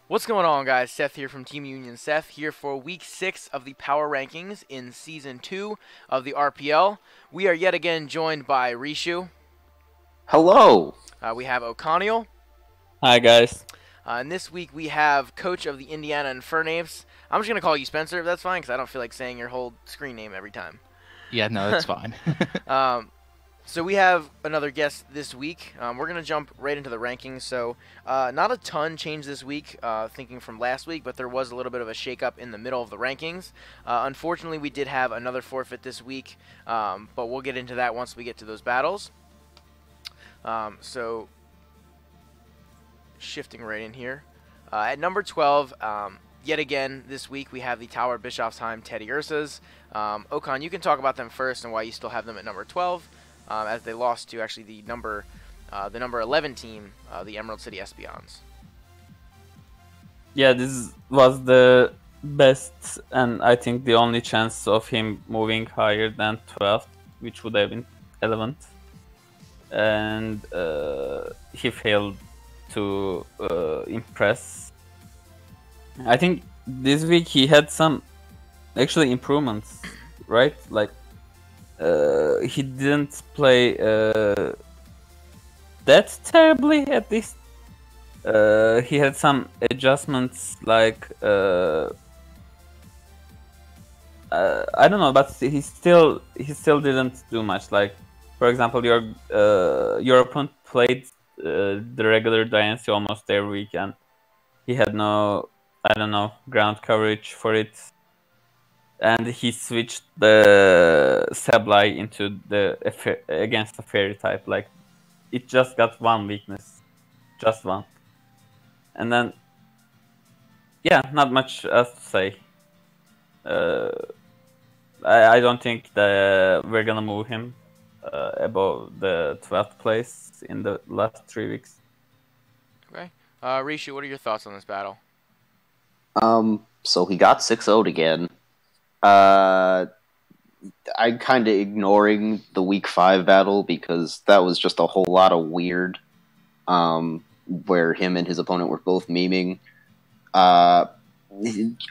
What's going on, guys? Seth here from Team Union. Seth here for Week 6 of the Power Rankings in Season 2 of the RPL. We are yet again joined by Rishu. Hello. We have O'Connell. Hi, guys. And this week we have Coach of the Indiana Infernapes. I'm just going to call you Spencer, if that's fine, because I don't feel like saying your whole screen name every time. Yeah, no, that's fine. So we have another guest this week. We're going to jump right into the rankings. So not a ton changed this week, thinking from last week, but there was a little bit of a shakeup in the middle of the rankings. Unfortunately, we did have another forfeit this week, but we'll get into that once we get to those battles. So shifting right in here. At number 12, yet again this week, we have the Tauberbischofsheim Teddiursas. Ocon, you can talk about them first and why you still have them at number 12. As they lost to actually the number 11 team, the Emerald City Espeons. Yeah, this was the best and I think the only chance of him moving higher than 12th, which would have been 11th. And he failed to impress. I think this week he had some actually improvements, right? Like, he didn't play that terribly at least. He had some adjustments, like I don't know, but he still didn't do much. Like, for example, your opponent played the regular dynasty almost every week, and he had no, I don't know, ground coverage for it. And he switched the Sableye into against the fairy type. Like, it just got one weakness, just one. And then, yeah, not much else to say. I don't think that we're gonna move him above the 12th place in the last 3 weeks. Okay, Rishu, what are your thoughts on this battle? So he got 6-0'd again. I'm kind of ignoring the Week 5 battle because that was just a whole lot of weird, where him and his opponent were both memeing.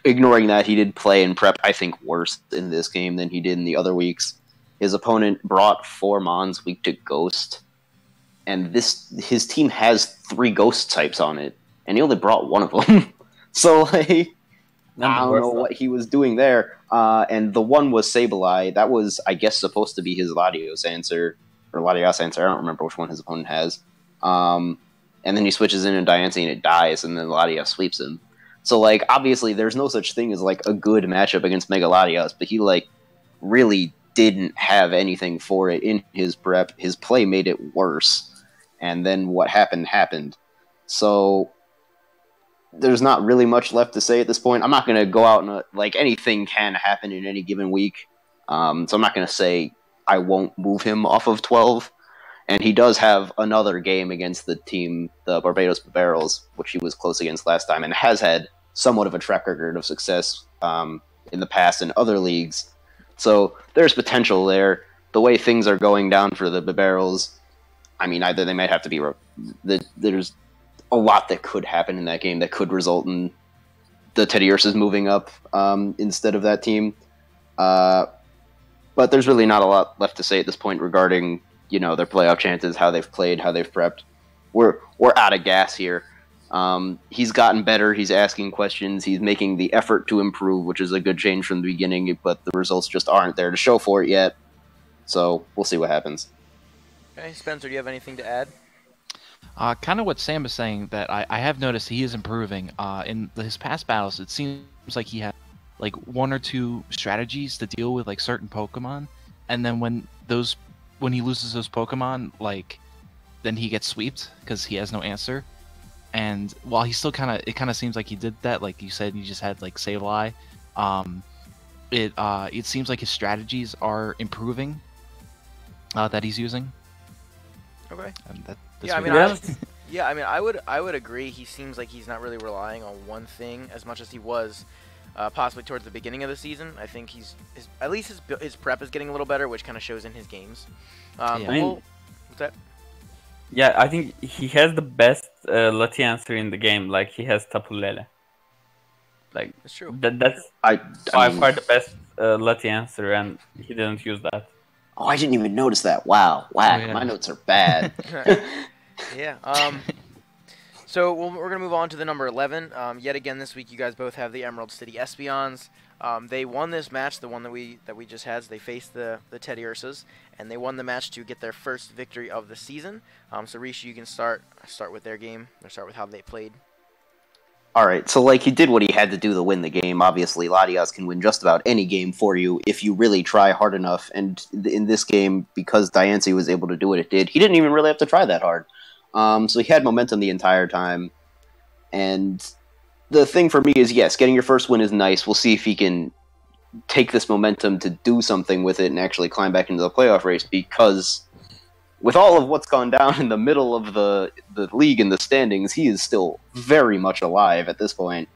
Ignoring that, he did play in prep, I think, worse in this game than he did in the other weeks. His opponent brought 4 Mons weak to Ghost, and his team has 3 Ghost types on it, and he only brought 1 of them. So, like, I don't know what he was doing there. And the one was Sableye. That was, I guess, supposed to be his Latios answer. Or Latios answer. I don't remember which one his opponent has. And then he switches in Diancie and it dies, and then Latios sweeps him. So, like, obviously there's no such thing as, like, a good matchup against Mega Latios, but he, like, really didn't have anything for it in his prep. His play made it worse. And then what happened. So there's not really much left to say at this point. I'm not going to go out and, like, anything can happen in any given week. So I'm not going to say I won't move him off of 12. And he does have another game against the team, the Barbados Fearows, which he was close against last time, and has had somewhat of a track record of success in the past in other leagues. So there's potential there. The way things are going down for the Fearows, I mean, either they might have to be... There's a lot that could happen in that game that could result in the Teddiursas moving up instead of that team. But there's really not a lot left to say at this point regarding, you know, their playoff chances, how they've played, how they've prepped. We're out of gas here. He's gotten better. He's asking questions. He's making the effort to improve, which is a good change from the beginning, but the results just aren't there to show for it yet. So we'll see what happens. Okay, Spencer, do you have anything to add? Kind of what Sam is saying, that I have noticed he is improving. In his past battles, it seems like he had like 1 or 2 strategies to deal with like certain Pokemon, and then when he loses those Pokemon, like, then he gets sweeped because he has no answer. And while he still it kind of seems like he did that, like you said, you just had like Sableye. It seems like his strategies are improving that he's using. Okay. And Yeah, I mean, I would agree. He seems like he's not really relying on one thing as much as he was possibly towards the beginning of the season. I think at least his prep is getting a little better, which kind of shows in his games. Yeah. What's that? Yeah, I think he has the best Lati answer in the game. Like he has Tapu Lele. Like That's true. that's I by mean, far the best Lati answer, and he didn't use that. oh, I didn't even notice that. Wow, whack. Oh, yeah. My notes are bad. Yeah. So we're gonna move on to the number 11. Yet again this week, you guys both have the Emerald City Espeons. They won this match, the one that we just had. So they faced the Teddiursas, and they won the match to get their first victory of the season. So Rishi, you can start with their game, or start with how they played. All right, so like he did what he had to do to win the game. Obviously, Latias can win just about any game for you if you really try hard enough. And in this game, because Diancie was able to do what it did, he didn't even really have to try that hard. So he had momentum the entire time. And the thing for me is, yes, getting your first win is nice. We'll see if he can take this momentum to do something with it and actually climb back into the playoff race, because with all of what's gone down in the middle of the league and the standings, he is still very much alive at this point.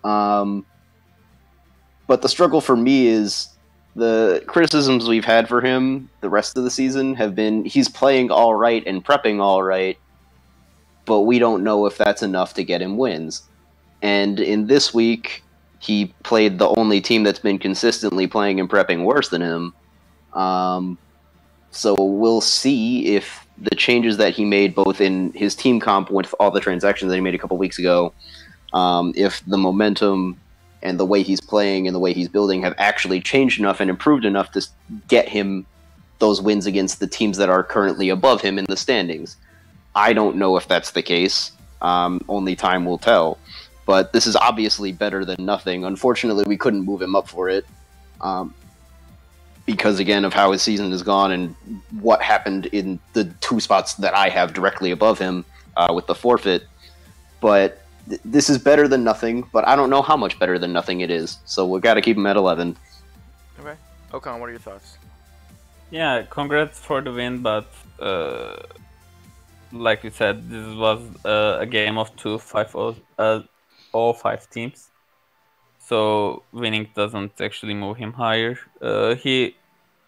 But the struggle for me is the criticisms we've had for him the rest of the season have been he's playing all right and prepping all right, but we don't know if that's enough to get him wins. And in this week, he played the only team that's been consistently playing and prepping worse than him. So we'll see if the changes that he made, both in his team comp with all the transactions that he made a couple weeks ago, if the momentum and the way he's playing and the way he's building have actually changed enough and improved enough to get him those wins against the teams that are currently above him in the standings. I don't know if that's the case. Only time will tell. But this is obviously better than nothing. Unfortunately, we couldn't move him up for it. Because, again, of how his season has gone and what happened in the two spots that I have directly above him with the forfeit. But this is better than nothing, but I don't know how much better than nothing it is. So we've got to keep him at 11. Okay. Okan, what are your thoughts? Yeah, congrats for the win, but like you said, this was a game of all 5 teams. So winning doesn't actually move him higher. He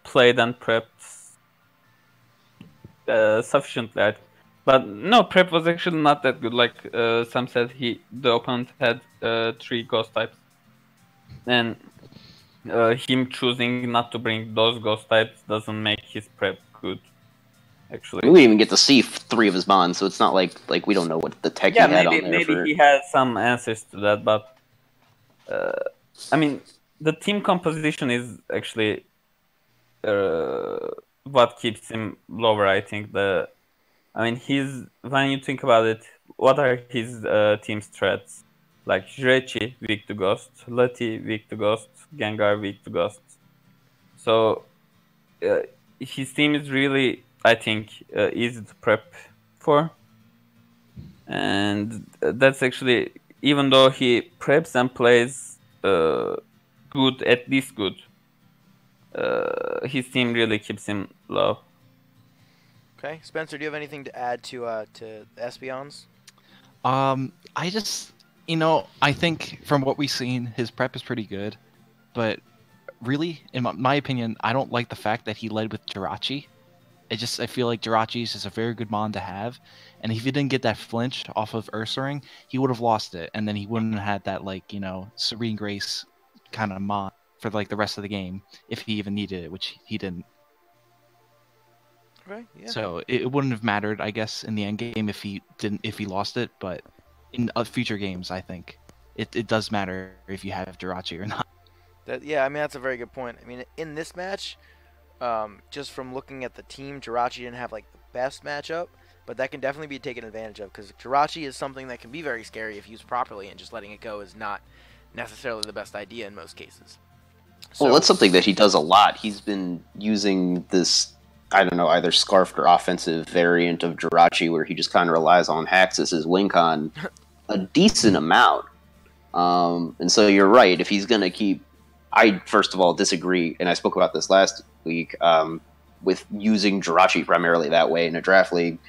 played and prepped sufficiently, but no, prep was actually not that good. Like Sam said, the opponent had 3 ghost types, and him choosing not to bring those ghost types doesn't make his prep good. Actually, We didn't even get to see 3 of his bonds, so it's not like we don't know what the tech he had on there. Maybe he had some answers to that, but I mean, the team composition is actually what keeps him lower. I think when you think about it, what are his team's threats? Like Jurechi, weak to Ghost, Lati, weak to Ghost, Gengar, weak to Ghost. So his team is really, I think, easy to prep for. And that's actually, even though he preps and plays good, at least good, his team really keeps him low. Okay, Spencer, do you have anything to add to the Espeons? I just, I think from what we've seen, his prep is pretty good, but really, in my opinion, I don't like the fact that he led with Jirachi. I feel like Jirachi's is a very good mon to have, and if he didn't get that flinch off of Ursaring, he would have lost it, and then he wouldn't have had that, Serene Grace kind of mon for, the rest of the game, if he even needed it, which he didn't. Right, yeah. So it wouldn't have mattered, I guess, in the end game if he lost it, but in future games, I think it does matter if you have Jirachi or not. That's a very good point. I mean, in this match, just from looking at the team, Jirachi didn't have the best matchup, but that can definitely be taken advantage of, because Jirachi is something that can be very scary if used properly, and just letting it go is not necessarily the best idea in most cases. Well, that's something that he does a lot. He's been using this, I don't know, either scarfed or offensive variant of Jirachi, where he just kind of relies on hacks as his win con a decent amount. And so you're right. If he's going to keep... I, first of all, disagree, and I spoke about this last week, with using Jirachi primarily that way in a draft league,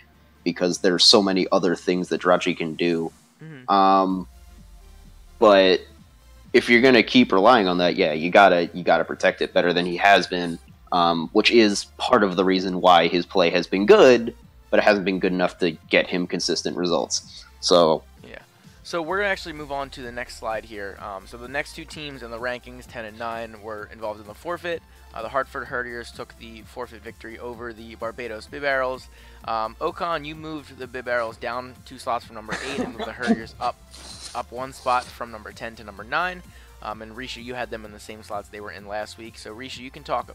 because there's so many other things that Jirachi can do. Mm-hmm. But if you're going to keep relying on that, yeah, you gotta protect it better than he has been, which is part of the reason why his play has been good, but it hasn't been good enough to get him consistent results. So yeah. So we're gonna actually move on to the next slide here. So the next two teams in the rankings, 10 and 9, were involved in the forfeit. The Hartford Hurriers took the forfeit victory over the Barbados Bibarrels. Okan, you moved the Bibarrels down 2 slots from number 8 and moved the Hurriers up 1 spot from number 10 to number 9. And Risha, you had them in the same slots they were in last week. So Risha, you can talk.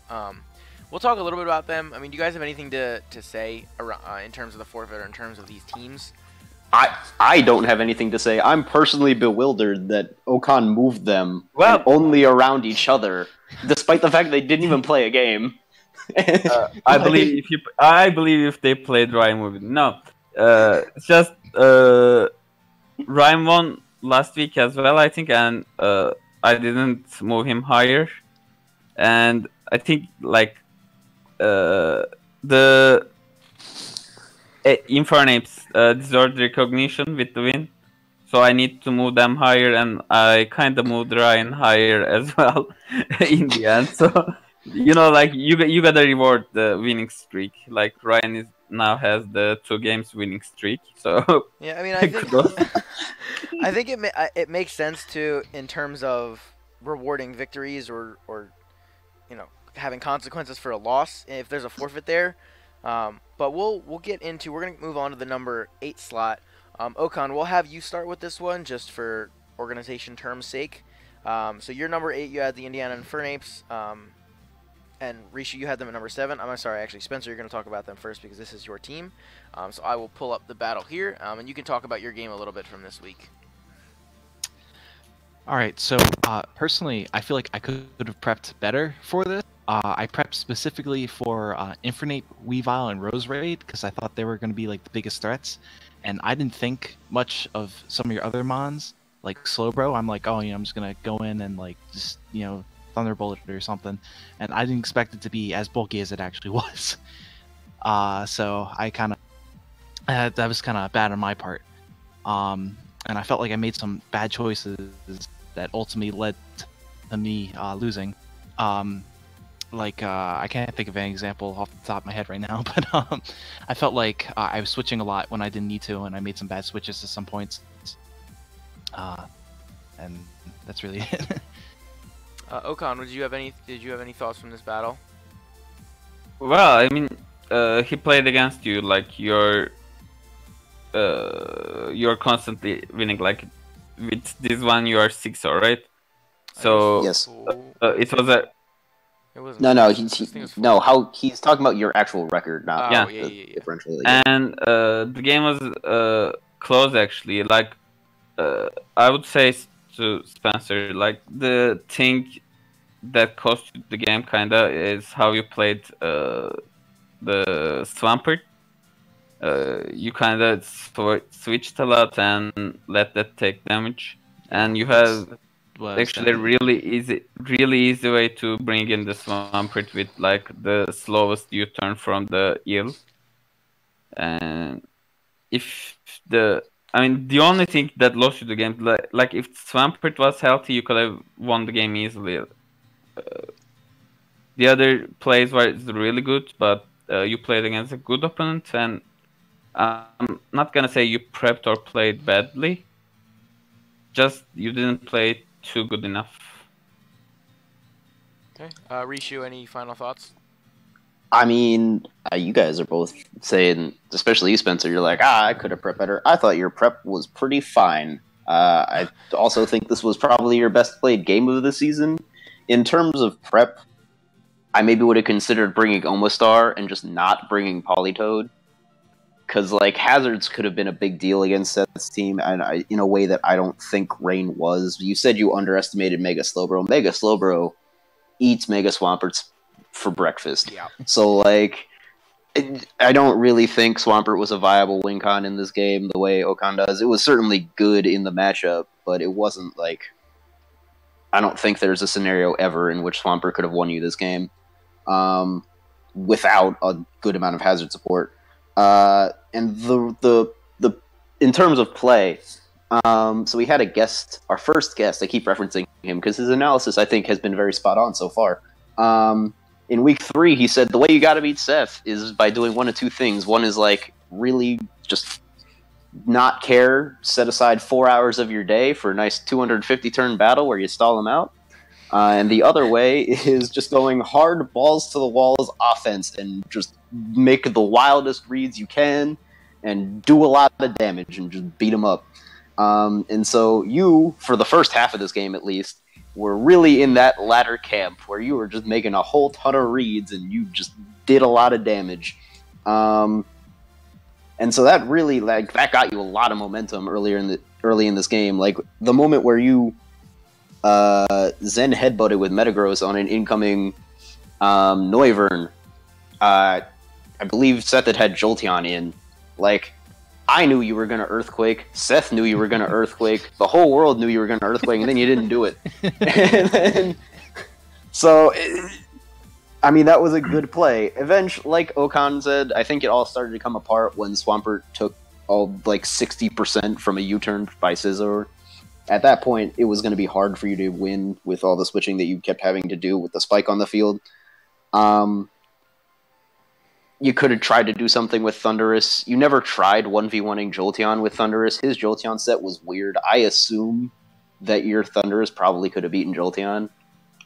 We'll talk a little bit about them. I mean, do you guys have anything to say around, in terms of the forfeit or in terms of these teams? I don't have anything to say. I'm personally bewildered that Okan moved them Well, only around each other, despite the fact they didn't even play a game. I believe if they played Ryan moving. No, it's just Ryan won last week as well, I think, and I didn't move him higher, and I think like the Infernapes deserved recognition with the win, so I need to move them higher, and I kind of moved Ryan higher as well in the end. So like you gotta reward the winning streak. Like Ryan now has the 2 games winning streak. So yeah, I mean, I think it makes sense to in terms of rewarding victories or having consequences for a loss if there's a forfeit there. But we're gonna move on to the number 8 slot. Okan, we'll have you start with this one just for organization terms' sake. So your number 8, you had the Indiana Infernapes, and Risha, you had them at number 7. I'm sorry, actually, Spencer, you're gonna talk about them first because this is your team. So I will pull up the battle here, and you can talk about your game a little bit from this week. All right, so personally, I feel like I could have prepped better for this. I prepped specifically for Infernape, Weavile, and Rose Raid because I thought they were going to be like the biggest threats, and I didn't think much of some of your other mons like Slowbro. I'm like, oh, I'm just gonna go in and like just Thunderbolt it or something, and I didn't expect it to be as bulky as it actually was. So I kind of that was kind of bad on my part, and I felt like I made some bad choices that ultimately led to me losing. I can't think of any example off the top of my head right now, but I felt like I was switching a lot when I didn't need to, and I made some bad switches at some points. And that's really it. Okan, did you have any thoughts from this battle? well, I mean, he played against you like you're constantly winning. Like with this one, you are 6-0, right? So yes. It was a It wasn't No, I think it was no. How he's talking about your actual record, not yeah. the differential. and the game was close actually. Like I would say to Spencer, like the thing that cost you the game kinda is how you played the Swampert. You kinda switched a lot and let that take damage, and you have actually a really easy way to bring in the Swampert with like the slowest U-turn from the eel. And the only thing that lost you the game, like if Swampert was healthy, you could have won the game easily. The other plays were really good, but you played against a good opponent, and I'm not gonna say you prepped or played badly. Just you didn't play too good enough. Okay. Rishu, any final thoughts? I mean, you guys are both saying, especially you, Spencer, you're like, I could have prepped better. I thought your prep was pretty fine. I also think this was probably your best played game of the season. In terms of prep, I maybe would have considered bringing Omastar and just not bringing Appolitoed. Because, like, Hazards could have been a big deal against Seth's team, and in a way that I don't think Rain was. You said you underestimated Mega Slowbro. Mega Slowbro eats Mega Swamperts for breakfast. Yeah. So, like, I don't really think Swampert was a viable win con in this game the way Okan does. It was certainly good in the matchup, but it wasn't, like... I don't think there's a scenario ever in which Swampert could have won you this game without a good amount of hazard support. And the in terms of play, so we had a guest, our first guest. I keep referencing him because his analysis, I think, has been very spot on so far. In week 3, he said the way you got to beat Seth is by doing one of two things. One is like really just not care, set aside 4 hours of your day for a nice 250 turn battle where you stall them out. And the other way is just going hard balls to the walls offense and just make the wildest reads you can and do a lot of damage and just beat them up. And so you, for the first half of this game at least, were really in that latter camp where you were just making a whole ton of reads and you just did a lot of damage. And so that really, like, that got you a lot of momentum early in this game. Like, the moment where you Zen headbutted with Metagross on an incoming Noivern, I believe Seth had Jolteon in. Like, I knew you were going to Earthquake, Seth knew you were going to Earthquake, the whole world knew you were going to Earthquake, and then you didn't do it. And then, so, I mean, that was a good play. Eventually, like Okan said, I think it all started to come apart when Swampert took like 60% from a U-turn by Scizor. At that point, it was going to be hard for you to win with all the switching that you kept having to do with the spike on the field. You could have tried to do something with Thundurus. You never tried 1v1ing Jolteon with Thundurus. His Jolteon set was weird. I assume that your Thundurus probably could have beaten Jolteon.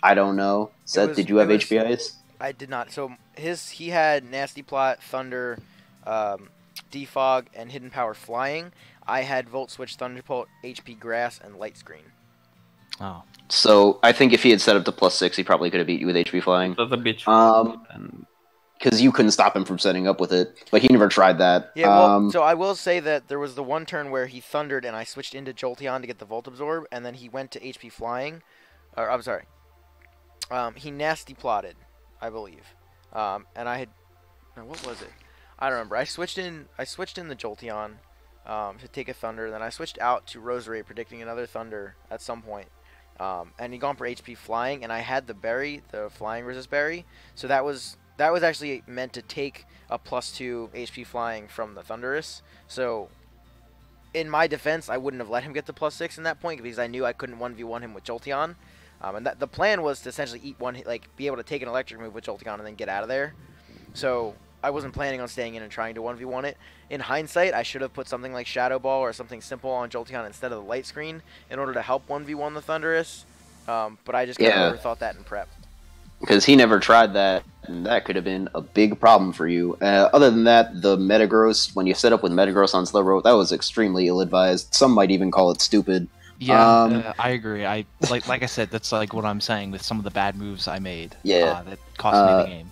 I don't know. Seth, did you have HP Ice? I did not. So he had Nasty Plot, Thunder, Defog, and Hidden Power Flying. I had Volt Switch, Thunderbolt, HP Grass, and Light Screen. Oh. So I think if he had set up to +6, he probably could have beat you with HP Flying. That's a bit because you couldn't stop him from setting up with it, but he never tried that. Yeah, well, so I will say that there was the one turn where he thundered and I switched into Jolteon to get the Volt Absorb, and then he went to HP Flying. Or, I'm sorry. He Nasty Plotted, I believe. And I had... No, what was it? I don't remember. I switched in the Jolteon to take a Thunder, then I switched out to Roserade, predicting another Thunder at some point. And he gone for HP Flying, and I had the berry, the Flying Resist berry, so that was actually meant to take a +2 HP Flying from the Thundurus. So, in my defense, I wouldn't have let him get the +6 in that point because I knew I couldn't 1v1 him with Jolteon. And the plan was to essentially eat one, like be able to take an electric move with Jolteon and then get out of there. So I wasn't planning on staying in and trying to 1v1 it. In hindsight, I should have put something like Shadow Ball or something simple on Jolteon instead of the Light Screen in order to help 1v1 the Thundurus. But I just kind of never thought that in prep. Because he never tried that, and that could have been a big problem for you. Other than that, the Metagross, when you set up with Metagross on Slowbro, that was extremely ill-advised. Some might even call it stupid. Yeah, I agree. Like I said, that's like what I'm saying with some of the bad moves I made. Yeah, that cost me the game.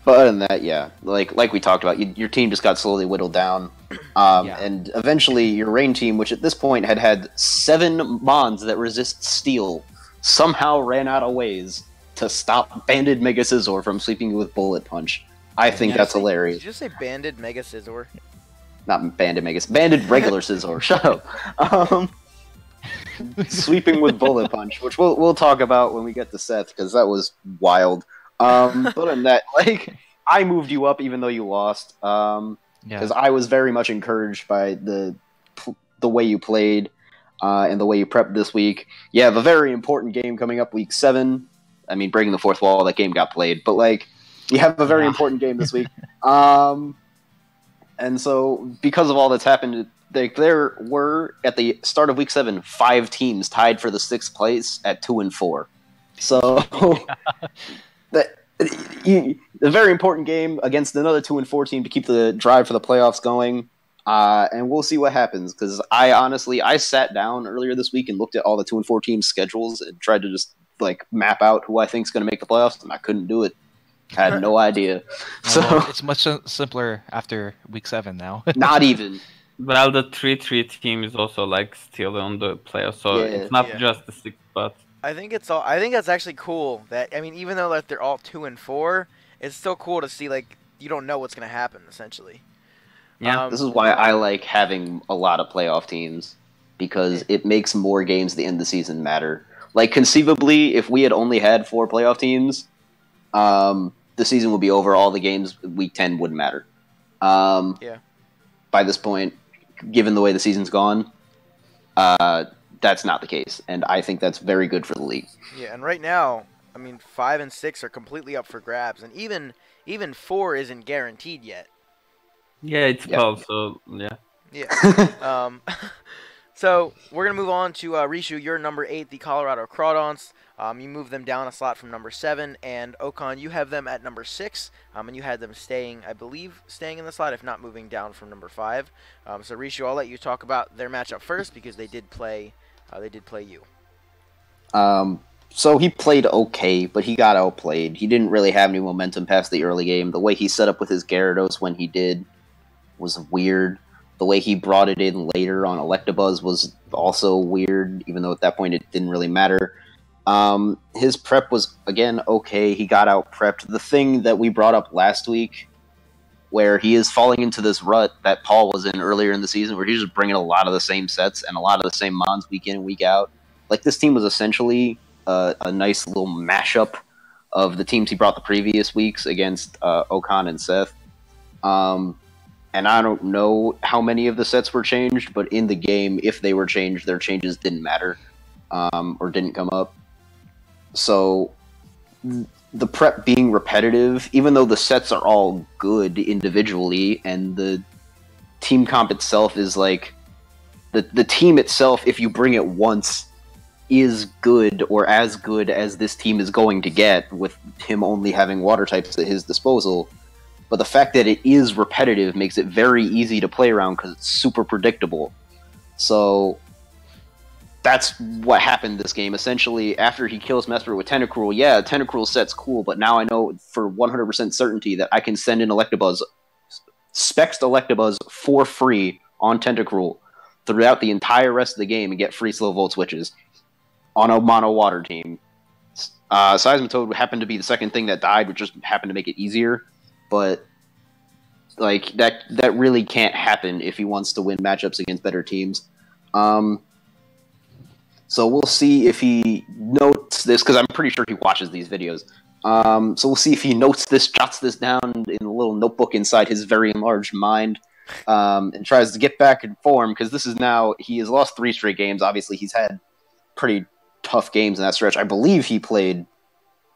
But other than that, yeah, like we talked about, your team just got slowly whittled down, and eventually your Rain team, which at this point had 7 Mons that resist Steel, somehow ran out of ways to stop Banded Mega Scizor from sweeping you with Bullet Punch. I think that's hilarious. Did you say Banded Mega Scizor? Not Banded Mega, Banded regular Scizor. Shut up. Sweeping with Bullet Punch, which we'll talk about when we get to Seth, because that was wild. But other than that, like, I moved you up even though you lost, because I was very much encouraged by the way you played and the way you prepped this week. You have a very important game coming up week 7. I mean, breaking the fourth wall, that game got played, but like, you have a very important game this week. And so because of all that's happened, there were at the start of week 7 5 teams tied for the 6th place at 2 and 4. So a very important game against another 2 and 4 team to keep the drive for the playoffs going. And we'll see what happens, because I sat down earlier this week and looked at all the 2 and 4 teams' schedules and tried to just like map out who I think is going to make the playoffs, and I couldn't do it. I had no idea. So it's much simpler after week 7 now. Not even. Well, the 3-3 team is also like still on the playoffs, so it's not just the 6th spot. I think that's actually cool. That, I mean, even though like they're all 2 and 4, it's still cool to see, like, you don't know what's gonna happen essentially. Yeah, this is why I like having a lot of playoff teams, because it makes more games at the end of the season matter. Like, conceivably, if we had only had 4 playoff teams, the season would be over. All the games week 10 wouldn't matter. By this point, given the way the season's gone, that's not the case, and I think that's very good for the league. Yeah, and right now, I mean, 5 and 6 are completely up for grabs, and even 4 isn't guaranteed yet. Yeah, it's Yeah. Paul, so yeah. Yeah. So we're gonna move on to Rishu. You're number 8, the Colorado Crawdaunts. You move them down a slot from number 7, and Okan, you have them at number 6, and you had them staying, I believe, staying in the slot, if not moving down from number 5. So Rishu, I'll let you talk about their matchup first because they did play you. So he played okay, but he got outplayed. He didn't really have any momentum past the early game. The way he set up with his Gyarados when he did was weird. The way he brought it in later on Electabuzz was also weird, even though at that point it didn't really matter. His prep was, again, okay. He got out prepped. The thing that we brought up last week, where he is falling into this rut that Paul was in earlier in the season, where he's just bringing a lot of the same sets and a lot of the same mons week in and week out. Like, this team was essentially a nice little mashup of the teams he brought the previous weeks against Okan and Seth. And I don't know how many of the sets were changed, but in the game, if they were changed, their changes didn't matter or didn't come up. So the prep being repetitive, even though the sets are all good individually, and the team comp itself is like the team itself, if you bring it once, is good or as good as this team is going to get with him only having water types at his disposal. But the fact that it is repetitive makes it very easy to play around because it's super predictable. So that's what happened this game. Essentially, after he kills Mesprit with Tentacruel, yeah, Tentacruel set's cool, but now I know for 100% certainty that I can send in Electabuzz, Spexed Electabuzz for free on Tentacruel throughout the entire rest of the game and get free slow volt switches on a mono water team. Seismitoad happened to be the second thing that died, which just happened to make it easier. But like that really can't happen if he wants to win matchups against better teams. So we'll see if he notes this, because I'm pretty sure he watches these videos. So we'll see if he notes this, jots this down in a little notebook inside his very enlarged mind, and tries to get back in form, because this is now, he has lost 3 straight games. Obviously, he's had pretty tough games in that stretch. I believe he played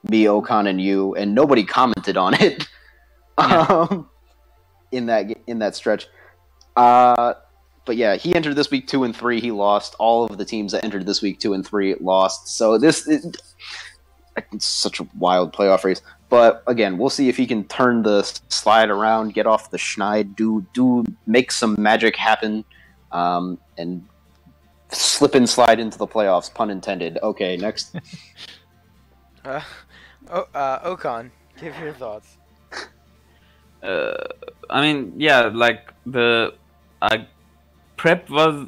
me, Okan, and you, and nobody commented on it. In that stretch. But yeah, he entered this week 2 and 3. He lost. All of the teams that entered this week 2 and 3 lost. So it's such a wild playoff race. But again, we'll see if he can turn the slide around, get off the schneid, make some magic happen, and slip and slide into the playoffs. Pun intended. Okay, next. Okan, give your thoughts. I mean, yeah, like the prep was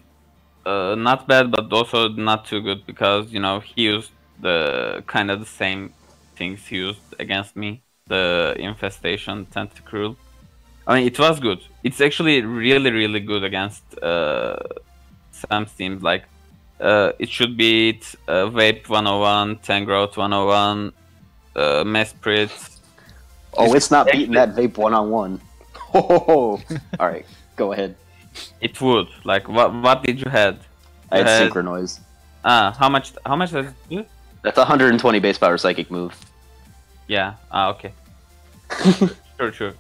not bad, but also not too good, because he used the kind of the same things he used against me, the infestation tentacruel. I mean, it was good. It's actually really, really good against some teams. Like it should beat Vape 101, Tangrowth 101, Mesprit. Oh, it's not beating that Vape one-on-one. Oh, all right, go ahead. It would. Like, what did you had? I had Synchronize. How much does it do? That's 120 base power psychic move. Yeah. Okay. Sure.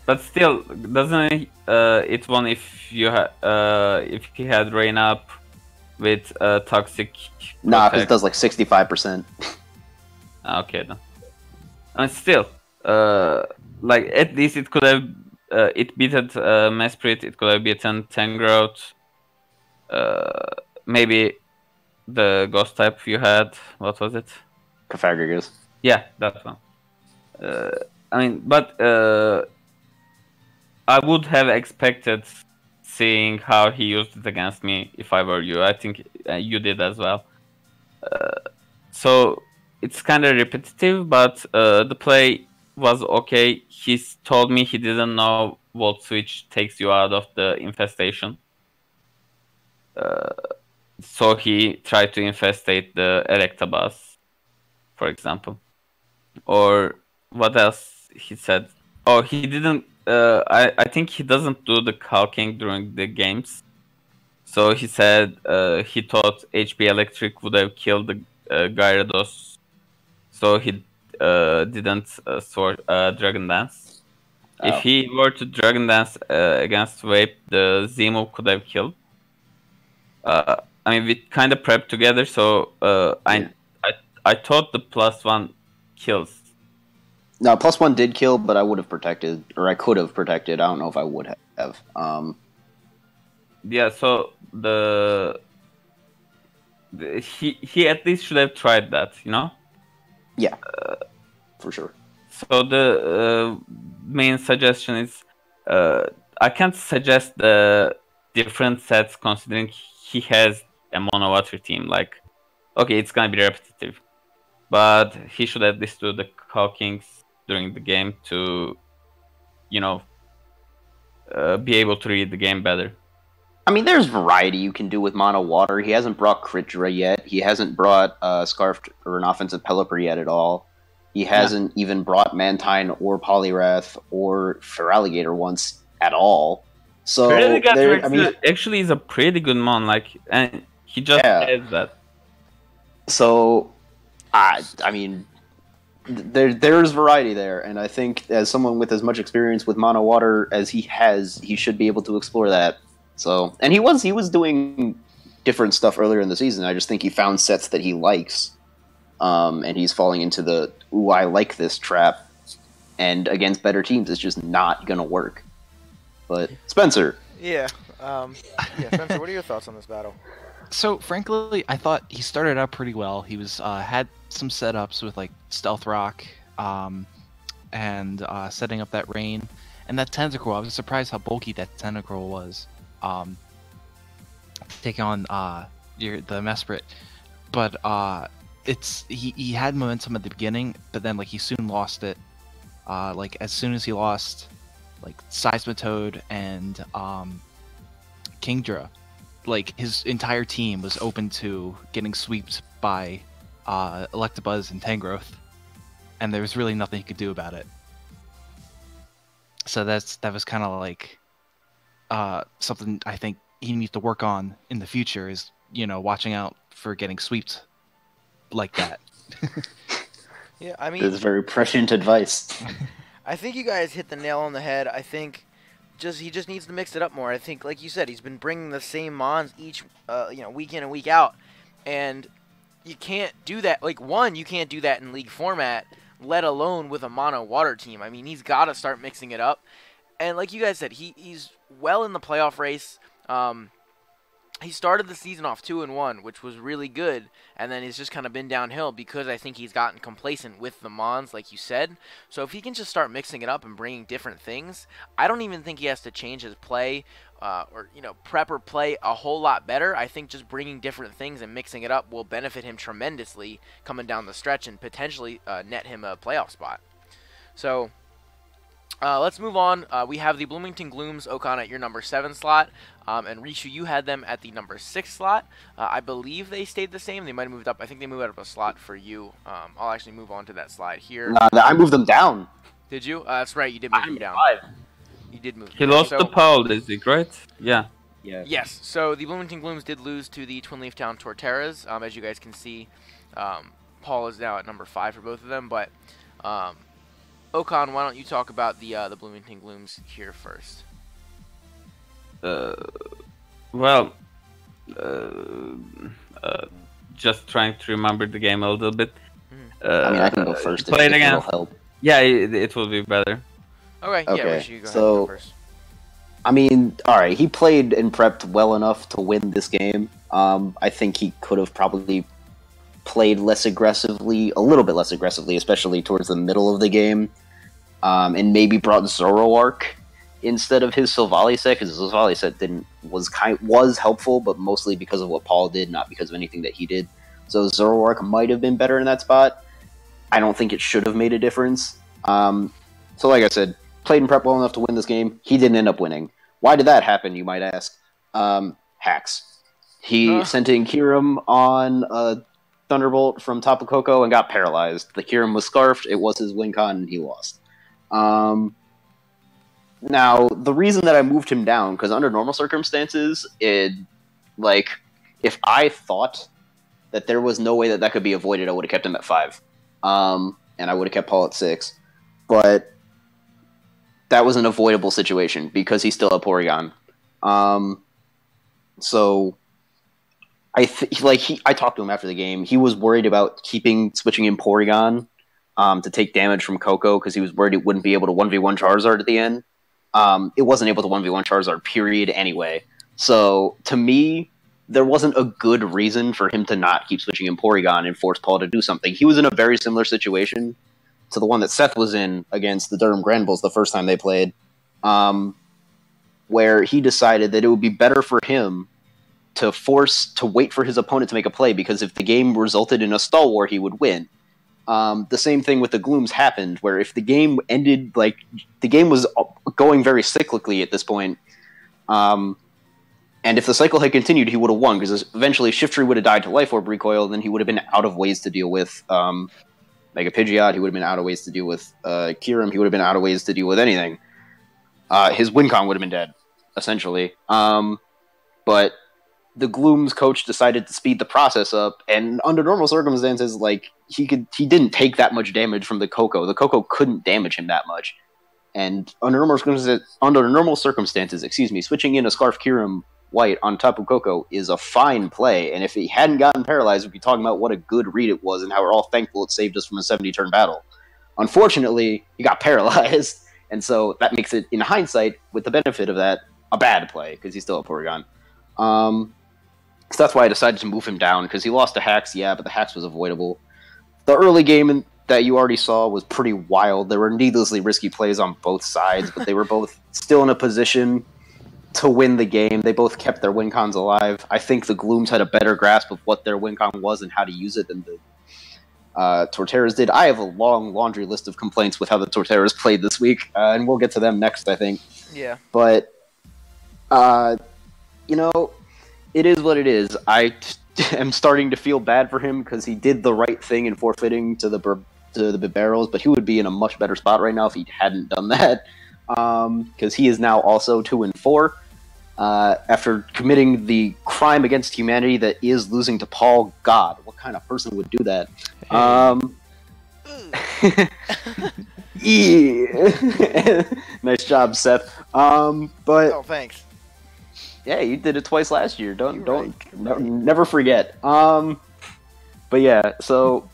But still, doesn't it won if you if he had Rain Up with toxic? Nah, because it does like 65%. Okay then. And still. Like at least it could have it beaten Mesprit, it could have beaten Tangrowth, maybe the ghost type you had, what was it? Cofagrigus. Yeah, that one. I mean, but I would have expected seeing how he used it against me if I were you. I think you did as well. So it's kind of repetitive, but the play was okay. He told me he didn't know Volt Switch takes you out of the infestation. So he tried to infestate the Electabuzz, for example. Or what else he said? Oh, he didn't... I think he doesn't do the calking during the games. So he said he thought HP Electric would have killed the Gyarados. So he didn't sort Dragon Dance. If he were to Dragon Dance against Vape, the Z-move could have killed. I mean, we kind of prepped together, so I thought the +1 kills. No, +1 did kill, but I would have protected, or I could have protected. I don't know if I would have. Yeah, so he at least should have tried that, you know? Yeah, for sure. So the main suggestion is, I can't suggest the different sets considering he has a mono water team. Like, okay, it's gonna be repetitive, but he should at least do the Hawkings during the game to, be able to read the game better. I mean, there's variety you can do with mono water. He hasn't brought Critdra yet. He hasn't brought Scarfed or an offensive Pelipper yet at all. He hasn't even brought Mantine or Poliwrath or Feraligatr once at all. So actually is a pretty good mon, and he just has that. So, I mean, there's variety there, and I think as someone with as much experience with mono water as he has, he should be able to explore that. So, and he was doing different stuff earlier in the season. I just think he found sets that he likes, and he's falling into the I like this trap, and against better teams, it's just not gonna work. But Spencer, Spencer, what are your thoughts on this battle? So frankly, I thought he started out pretty well. He was had some setups with like Stealth Rock, and setting up that rain, and that Tentacruel. I was surprised how bulky that Tentacruel was. Take on the Mesprit, but he had momentum at the beginning, but then he soon lost it. As soon as he lost Seismitoad and Kingdra, his entire team was open to getting sweeped by Electabuzz and Tangrowth, and there was really nothing he could do about it. So that was kind of something I think he needs to work on in the future, is watching out for getting sweeped like that. Yeah, I mean, this is very prescient advice. I think you guys hit the nail on the head. I think he just needs to mix it up more. I think, like you said, he's been bringing the same mons each week in and week out, and you can't do that. You can't do that in league format, let alone with a mono water team. I mean, he's got to start mixing it up. And like you guys said, he's well in the playoff race. He started the season off 2-1, which was really good, and then he's just kind of been downhill because I think he's gotten complacent with the mons, like you said. So if he can just start mixing it up and bringing different things, I don't even think he has to change his play or prep or play a whole lot better. I think just bringing different things and mixing it up will benefit him tremendously coming down the stretch and potentially net him a playoff spot. So let's move on. We have the Bloomington Glooms Okan at your number 7 slot, and Rishu, you had them at the number 6 slot. I believe they stayed the same. They might have moved up. I think they moved up a slot for you. I'll actually move on to that slide here. I moved them down. Did you? That's right. You did move them down. 5. You did move. He lost to Paul, is it right? Yeah. Yes. So the Bloomington Glooms did lose to the Twinleaf Town Torterras. As you guys can see, Paul is now at number 5 for both of them. But Okan, why don't you talk about the Bloomington Glooms here first? Just trying to remember the game a little bit. I mean, I can go first. Play it again. It'll help. Yeah, it will be better. Okay. Yeah, Rishu, you go ahead and go first. I mean, all right. He played and prepped well enough to win this game. I think he could have probably played less aggressively, a little bit less aggressively, especially towards the middle of the game, and maybe brought Zoroark instead of his Silvally set, because his Silvally set was helpful, but mostly because of what Paul did, not because of anything that he did. So Zoroark might have been better in that spot. I don't think it should have made a difference. So like I said, played and prepped well enough to win this game. He didn't end up winning. Why did that happen, you might ask? Hacks. He sent in Kyurem on a Thunderbolt from Tapu Koko and got paralyzed. The Kyurem was scarfed, it was his win con, and he lost. Now, the reason that I moved him down, because under normal circumstances, if I thought that there was no way that could be avoided, I would have kept him at 5. And I would have kept Paul at 6. But that was an avoidable situation because he's still a Porygon. So I talked to him after the game. He was worried about switching in Porygon to take damage from Coco because he was worried it wouldn't be able to 1v1 Charizard at the end. It wasn't able to 1v1 Charizard, period, anyway. So, to me, there wasn't a good reason for him to not keep switching in Porygon and force Paul to do something. He was in a very similar situation to the one that Seth was in against the Durham Granbulls the first time they played, where he decided that it would be better for him to wait for his opponent to make a play, because if the game resulted in a stall war, he would win. The same thing with the Glooms happened, where if the game ended, the game was going very cyclically at this point, and if the cycle had continued, he would have won, because eventually Shiftry would have died to Life Orb Recoil, and then he would have been out of ways to deal with Mega Pidgeot, he would have been out of ways to deal with Kyurem, he would have been out of ways to deal with anything. His Wincon would have been dead, essentially. But the Glooms coach decided to speed the process up, and under normal circumstances, he didn't take that much damage from the Coco. The Coco couldn't damage him that much. And under normal circumstances, switching in a Scarf Kyurem White on top of Coco is a fine play, and if he hadn't gotten paralyzed, we'd be talking about what a good read it was and how we're all thankful it saved us from a 70-turn battle. Unfortunately, he got paralyzed, and so that makes it, in hindsight, with the benefit of that, a bad play, because he's still a Porygon. So that's why I decided to move him down, because he lost to Hax, yeah, but the Hax was avoidable. The early game that you already saw was pretty wild. There were needlessly risky plays on both sides, but they were both still in a position to win the game. They both kept their Wincons alive. I think the Glooms had a better grasp of what their Wincon was and how to use it than the Torterras did. I have a long laundry list of complaints with how the Torterras played this week, and we'll get to them next, I think. Yeah. But, it is what it is. I am starting to feel bad for him because he did the right thing in forfeiting to the Bibarels, but he would be in a much better spot right now if he hadn't done that. Because he is now also 2-4 after committing the crime against humanity that is losing to Paul. God, what kind of person would do that? Yeah. Nice job, Seth. But thanks. Yeah, you did it twice last year. Never forget. But yeah, so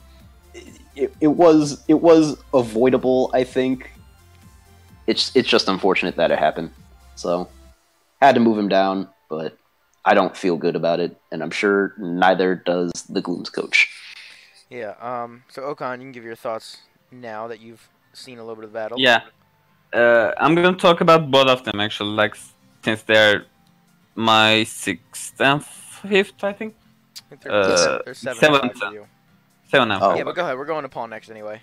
it was avoidable, I think. It's just unfortunate that it happened. So, had to move him down, but I don't feel good about it, and I'm sure neither does the Glooms coach. Yeah, so Okan, you can give your thoughts now that you've seen a little bit of the battle. Yeah. I'm going to talk about both of them, actually, since they're my 6th and 5th, I think. They're 7 7 for you. 7 and 5. Yeah, but go ahead. We're going to Paul next anyway.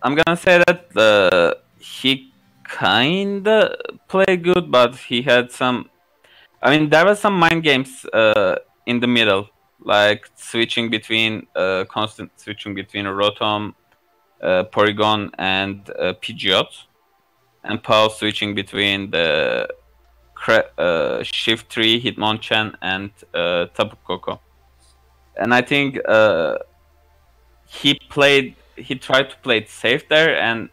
I'm gonna say that he kinda played good, but he had some. I mean, there was some mind games in the middle, like constant switching between Rotom, Porygon, and Pidgeot, and Paul switching between the Shiftry, Hitmonchan, and Tapu Koko. And I think he tried to play it safe there, and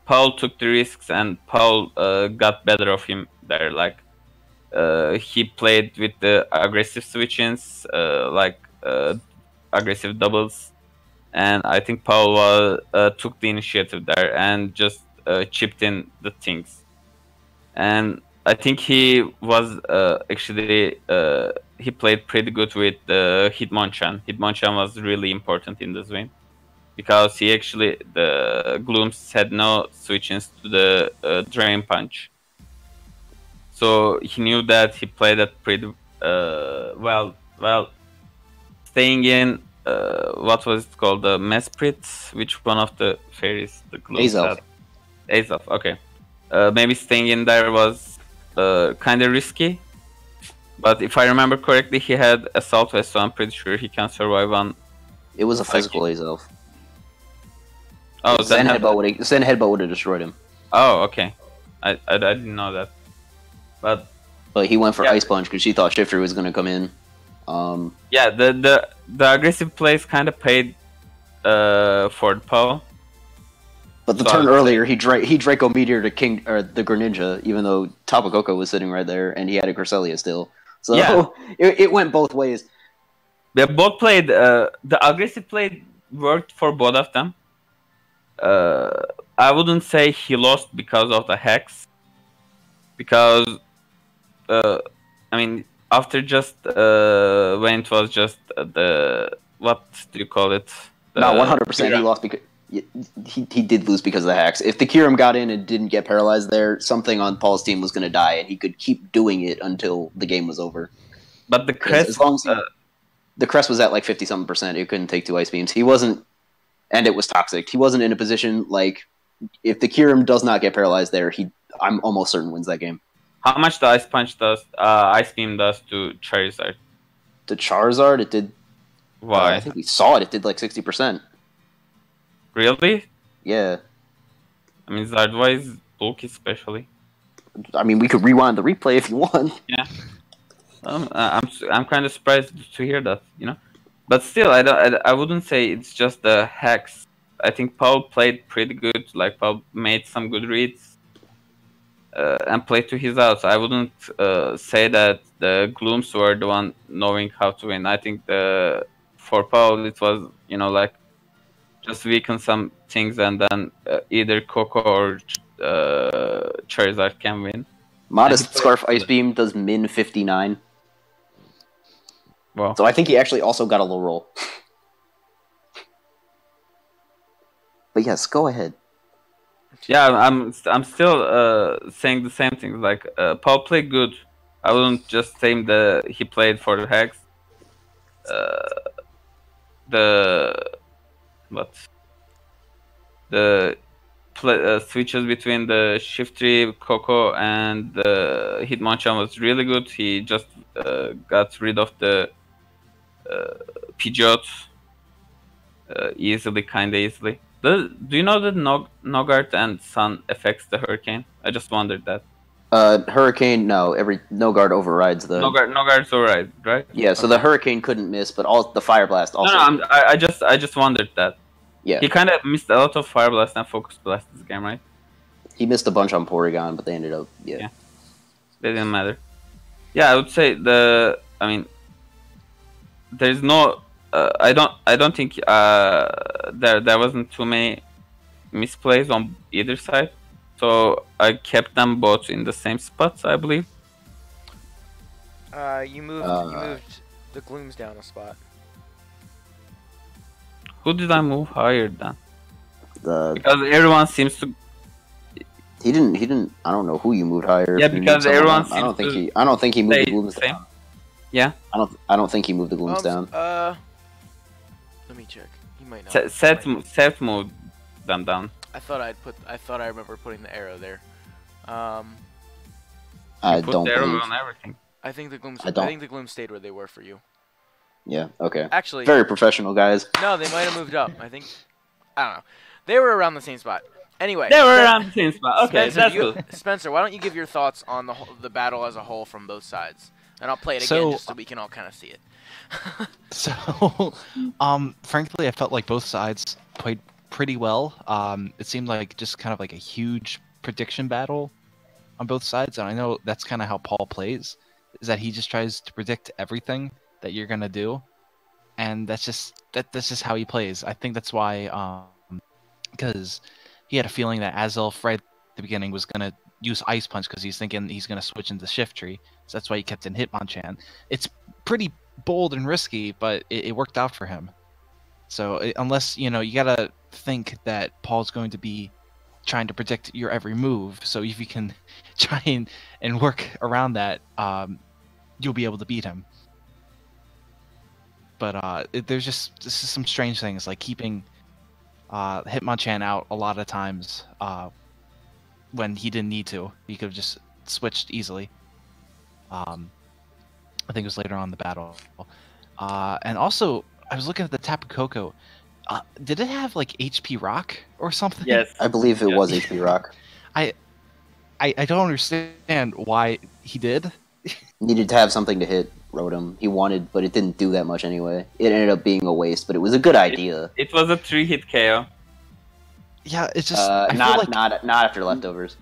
Paul took the risks, and Paul got better of him there. He played with the aggressive switch-ins, aggressive doubles, and I think Paul took the initiative there and just chipped in the things. And I think he was he played pretty good with Hitmonchan. Hitmonchan was really important in this win, because the Glooms had no switch-ins to the Drain Punch. So he knew that he played that pretty well. Staying in, what was it called? The Mesprit? Which one of the fairies the Glooms had? Azelf, okay. Maybe staying in there was kind of risky. But if I remember correctly, he had Assault Vest, so I'm pretty sure he can survive on... It was a physical Azelf. Oh, Zen Headbutt would have destroyed him. Oh, okay. I didn't know that. But he went for Ice Punch because she thought Shifter was going to come in. Yeah, the aggressive plays kind of paid for the Paul. But the turn earlier, he Draco Meteor to King or the Greninja, even though Tapu was sitting right there, and he had a Cresselia still. So Yeah. it went both ways. They both played. The aggressive play worked for both of them. I wouldn't say he lost because of the hex, because I mean, after just when it was just the what do you call it? No, 100%. He lost because he did lose because of the hacks. If the Kyurem got in and didn't get paralyzed there, something on Paul's team was going to die, and he could keep doing it until the game was over. But the crest, as long as the crest was at like 50-something%, it couldn't take 2 ice beams. He wasn't, and it was toxic. He wasn't in a position like if the Kyurem does not get paralyzed there, I'm almost certain wins that game. How much the ice punch does, ice beam does to Charizard? To Charizard, it did. Why? I think we saw it. It did like 60%. Really? Yeah. I mean, Zardwise, bulky especially. I mean, we could rewind the replay if you want. Yeah. I'm kind of surprised to hear that, you know. But still, I wouldn't say it's just the hacks. I think Paul played pretty good. Like Paul made some good reads and played to his outs. I wouldn't say that the Glooms were the one knowing how to win. I think for Paul it was, you know, like just weaken some things and then either Coco or Charizard can win. Modest Scarf Ice Beam does min 59. Wow. So I think he actually also got a low roll. But yes, go ahead. Yeah, I'm still saying the same thing. Like Paul played good. I wouldn't just say he played for the hex. The switches between the Shiftry, Coco, and the Hitmonchan was really good. He just got rid of the Pidgeot kinda easily. Do you know that Nogart and Sun affects the Hurricane? I just wondered that. Hurricane, no. Nogard overrides the... Nogard's alright, right? Yeah, so the Hurricane couldn't miss, but the Fire Blast also... No, I just wondered that. Yeah. He kind of missed a lot of Fire Blast and Focus Blast this game, right? He missed a bunch on Porygon, but they ended up... Yeah. They didn't matter. Yeah, I would say there's no... I don't think there wasn't too many misplays on either side, so I kept them both in the same spots, I believe. You moved the Glooms down a spot. Who did I move higher than? Because everyone seems to. He didn't. I don't know who you moved higher. Yeah, because everyone. I don't think he moved the Glooms down. Yeah. I don't think he moved the Glooms down. Let me check. He might not. Seth moved them down. I thought I remember putting the arrow there. I Put don't the arrow believe. on everything. I think the Glooms stayed where they were for you. Yeah. Okay. Actually, very professional guys. No, they might have moved up. I don't know. They were around the same spot. Anyway. They were around the same spot. Okay, Spencer, that's good. Spencer, why don't you give your thoughts on the battle as a whole from both sides, and I'll play it again just so we can all kind of see it. So, frankly, I felt like both sides played pretty well. It seemed like just kind of like a huge prediction battle on both sides, and I know that's kind of how Paul plays, is that he just tries to predict everything that you're gonna do, and that's just how he plays. I think that's why, because he had a feeling that Azelf right at the beginning was gonna use Ice Punch because he's thinking he's gonna switch into Shiftry, so that's why he kept in Hitmonchan. It's pretty bold and risky, but it worked out for him. So unless, you gotta think that Paul's going to be trying to predict your every move, so if you can try and work around that, you'll be able to beat him. But there's just some strange things, like keeping Hitmonchan out a lot of times when he didn't need to. He could have just switched easily. I think it was later on in the battle. And also, I was looking at the Tapu Koko. Did it have like HP Rock or something? Yes. I believe it was HP Rock. I don't understand why he did. Needed to have something to hit Rotom. He wanted, but it didn't do that much anyway. It ended up being a waste, but it was a good idea. It was a 3-hit KO. Yeah, it's just I feel like not after leftovers.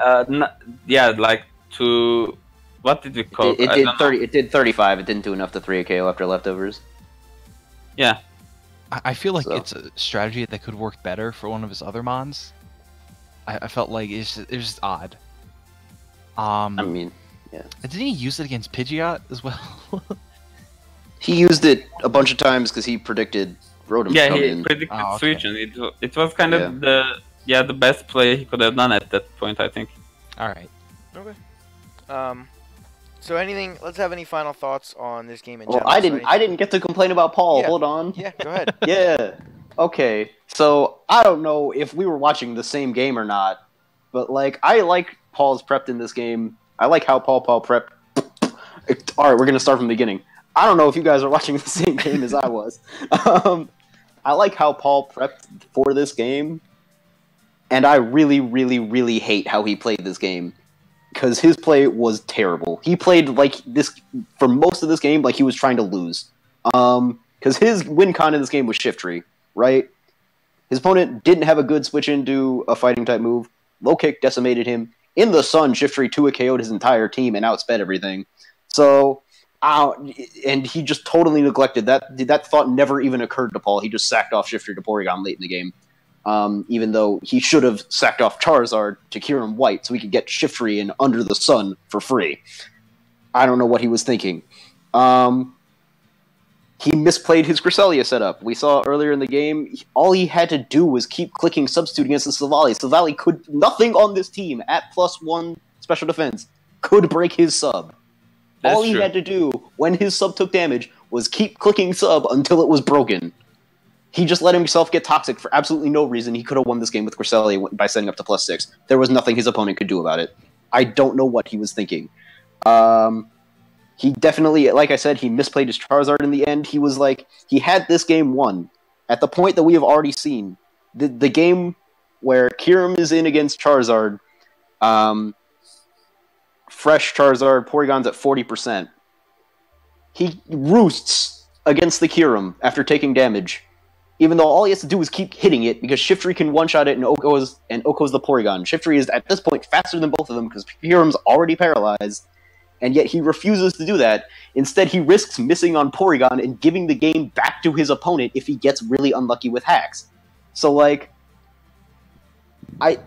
Yeah, like to what did we call It did 30. It did 35. It didn't do enough to 3 a KO after leftovers. Yeah, I feel like So. it's a strategy that could work better for one of his other mons. I felt like it's just odd. I mean, yeah. Didn't he use it against Pidgeot as well? He used it a bunch of times because he predicted Rotom yeah, to come he in. predicted Oh, okay. switch, and it was kind of the best play he could have done at that point, I think. All right. Okay. So anything? Let's have any final thoughts on this game in Well, general. I didn't get to complain about Paul. Yeah. Hold on. Yeah, go ahead. Yeah. Okay. So I don't know if we were watching the same game or not, but like I like Paul's prepped in this game. I like how Paul prepped. All right, we're gonna start from the beginning. I don't know if you guys are watching the same game as I was. I like how Paul prepped for this game, and I really, really, really hate how he played this game. Because his play was terrible. He played like this for most of this game like he was trying to lose. Because his win con in this game was Shift Tree, right? His opponent didn't have a good switch into a fighting type move. Low kick decimated him. In the sun, Shift Tree 2 KO'd his entire team and outsped everything. So, and he just totally neglected that. That thought never even occurred to Paul. He just sacked off Shift Tree to Porygon late in the game. Even though he should have sacked off Charizard to Kyurem White so he could get Shiftry in Under the Sun for free. I don't know what he was thinking. He misplayed his Cresselia setup. We saw earlier in the game, all he had to do was keep clicking Substitute against the Silvally. Silvally could... Nothing on this team at +1 special defense could break his sub. That's all he true. had to do when his sub took damage was keep clicking sub until it was broken. He just let himself get toxic for absolutely no reason. He could have won this game with Cresselia by setting up to +6. There was nothing his opponent could do about it. I don't know what he was thinking. He definitely, like I said, he misplayed his Charizard in the end. He was like, he had this game won. At the point that we have already seen, the game where Kyurem is in against Charizard, fresh Charizard, Porygon's at 40%. He roosts against the Kyurem after taking damage. Even though all he has to do is keep hitting it, because Shiftry can one-shot it and Oko's the Porygon. Shiftry is, at this point, faster than both of them, because Kyurem's already paralyzed, and yet he refuses to do that. Instead, he risks missing on Porygon and giving the game back to his opponent if he gets really unlucky with hacks. So, like, I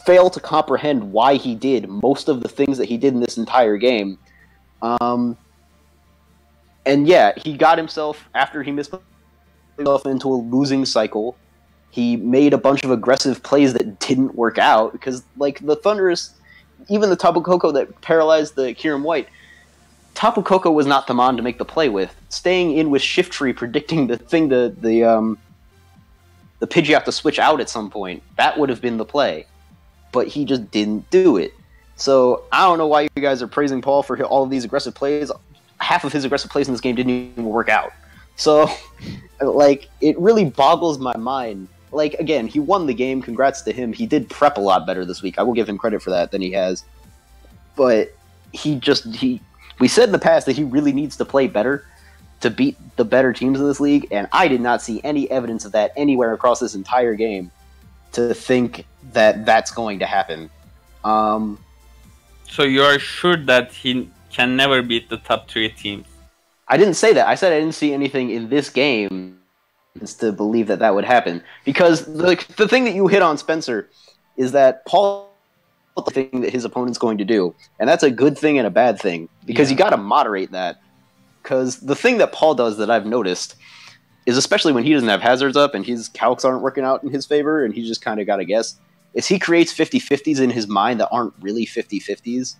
fail to comprehend why he did most of the things that he did in this entire game. And yeah, he got himself, after he misplayed himself into a losing cycle. He made a bunch of aggressive plays that didn't work out because, like, the Thunderous, even the Tapu Koko that paralyzed the Kyurem White, Tapu Koko was not the mon to make the play with. Staying in with Shift Tree, predicting the thing the Pidgeot to switch out at some point, that would have been the play. But he just didn't do it. So I don't know why you guys are praising Paul for all of these aggressive plays. Half of his aggressive plays in this game didn't even work out. So, like, it really boggles my mind. Like, again, he won the game. Congrats to him. He did prep a lot better this week. I will give him credit for that than he has. But we said in the past that he really needs to play better to beat the better teams in this league, and I did not see any evidence of that anywhere across this entire game to think that that's going to happen. So you are sure that he can never beat the top 3 teams? I didn't say that. I said I didn't see anything in this game to believe that that would happen. Because the thing that you hit on, Spencer, is that Paul the thing that his opponent's going to do. And that's a good thing and a bad thing. Because you got to moderate that. Because the thing that Paul does that I've noticed is, especially when he doesn't have hazards up and his calcs aren't working out in his favor and he just kind of got to guess, is he creates 50-50s in his mind that aren't really 50-50s.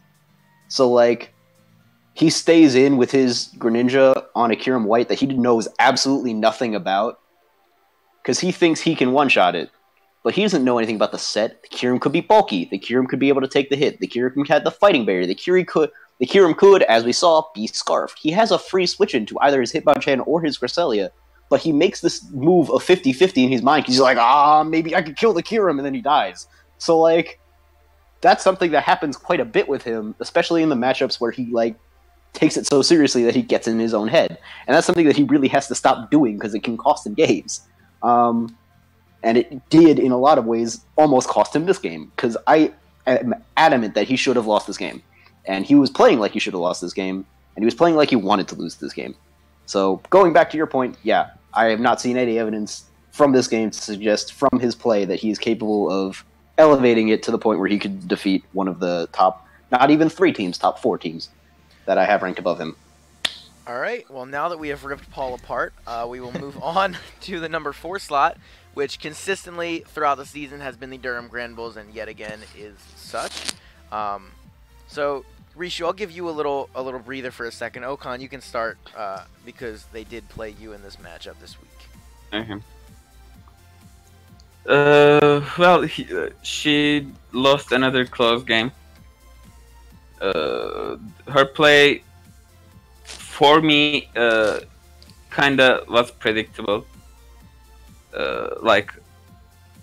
So, like, he stays in with his Greninja on a Kyurem White that he knows absolutely nothing about because he thinks he can one-shot it. But he doesn't know anything about the set. The Kyurem could be bulky. The Kyurem could be able to take the hit. The Kyurem had the fighting barrier. The Kyurem could, as we saw, be Scarfed. He has a free switch into either his Hitmonchan or his Cresselia, but he makes this move of 50-50 in his mind because he's like, maybe I could kill the Kyurem, and then he dies. So, like, that's something that happens quite a bit with him, especially in the matchups where he, like, takes it so seriously that he gets in his own head. And that's something that he really has to stop doing because it can cost him games. And it did, in a lot of ways, almost cost him this game, because I am adamant that he should have lost this game. And he was playing like he should have lost this game, and he was playing like he wanted to lose this game. So, going back to your point, yeah, I have not seen any evidence from this game to suggest from his play that he is capable of elevating it to the point where he could defeat one of the top, not even 3 teams, top 4 teams that I have ranked above him. All right, well, now that we have ripped Paul apart, we will move on to the number 4 slot, which consistently throughout the season has been the Durham Granbulls, and yet again is such. So, Rishu, I'll give you a little breather for a second. Okan, you can start because they did play you in this matchup this week. Okay. Well, she lost another close game. Her play, for me, kinda was predictable. Like,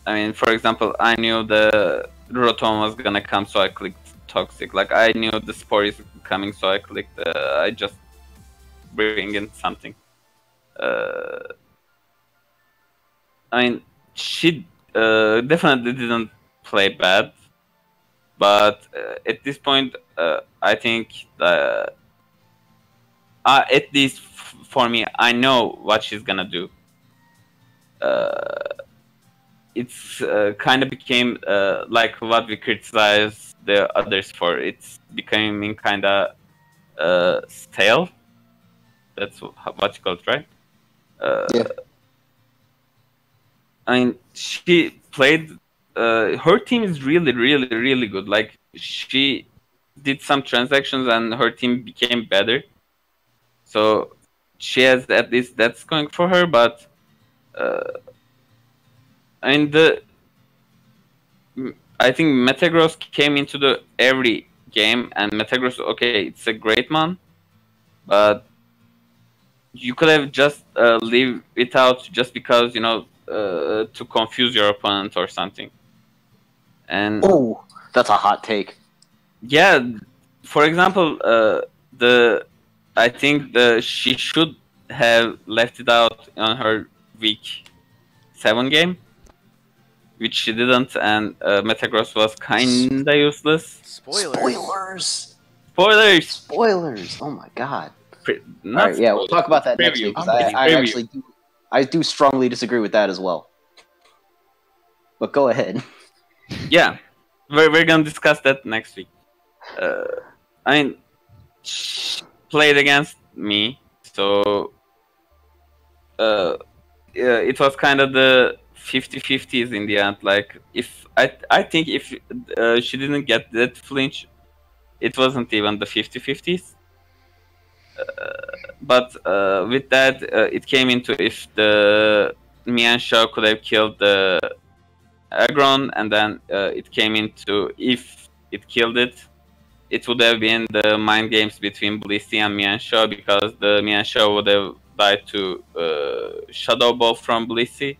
I mean, for example, I knew the Rotom was gonna come, so I clicked Toxic. Like, I knew the Spore is coming, so I clicked, I just bring in something. I mean, she definitely didn't play bad, but at this point, I think at least for me, I know what she's gonna do. It's kind of became like what we criticize the others for. It's becoming kind of stale. That's what you call it, right? Yeah. I mean, she played. Her team is really, really, really good. Like, she did some transactions and her team became better. So she has at least that's going for her. But I mean, I think Metagross came into the every game, and Metagross, okay, it's a great man, but you could have just leave it out just because, you know, to confuse your opponent or something. And Oh, that's a hot take. yeah, for example, I think she should have left it out on her week 7 game, which she didn't, and Metagross was kinda useless. Spoilers. Spoilers! Oh my god. Not Alright, yeah, we'll talk about that next Preview. week, because I do strongly disagree with that as well. But go ahead. Yeah, we're gonna discuss that next week. I mean, she played against me, so it was kind of the 50-50s in the end. Like, if I think if she didn't get that flinch, it wasn't even the 50-50s. But with that, it came into if the Mianshaw could have killed the Aggron, and then it came into if it killed it, it would have been the mind games between Blissey and Mianshaw, because the Mianshaw would have died to Shadow Ball from Blissey,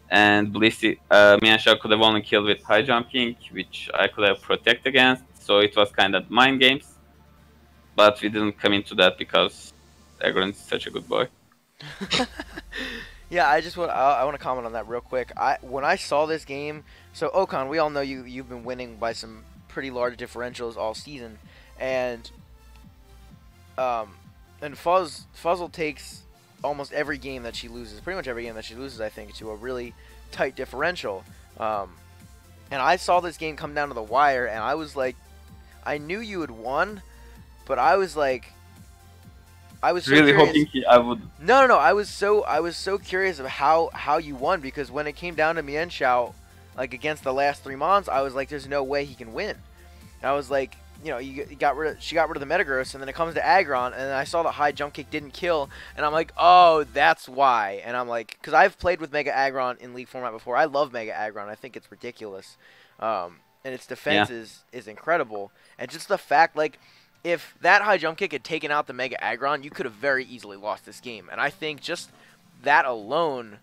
and Mianshaw could have only killed with high jumping, which I could have protect against. So it was kind of mind games, but we didn't come into that because Aggron is such a good boy. Yeah, I want to comment on that real quick. When I saw this game, so Okan, we all know you've been winning by some pretty large differentials all season, and Fuzzle takes almost every game that she loses, pretty much every game that she loses, I think, to a really tight differential. And I saw this game come down to the wire, and I was like, I knew you had won, but I was like, I was so really curious. hoping I would. No. I was so curious of how you won, because when it came down to Mienshao, like against the last 3 mons, I was like, there's no way he can win. And I was like, you know, she got rid of the Metagross, and then it comes to Aggron, and then I saw the high jump kick didn't kill, and I'm like, oh, that's why. And I'm like, because I've played with Mega Aggron in League format before. I love Mega Aggron. I think it's ridiculous, and its defense is incredible, and just the fact, like, if that high jump kick had taken out the Mega Aggron, you could have very easily lost this game. And I think just that alone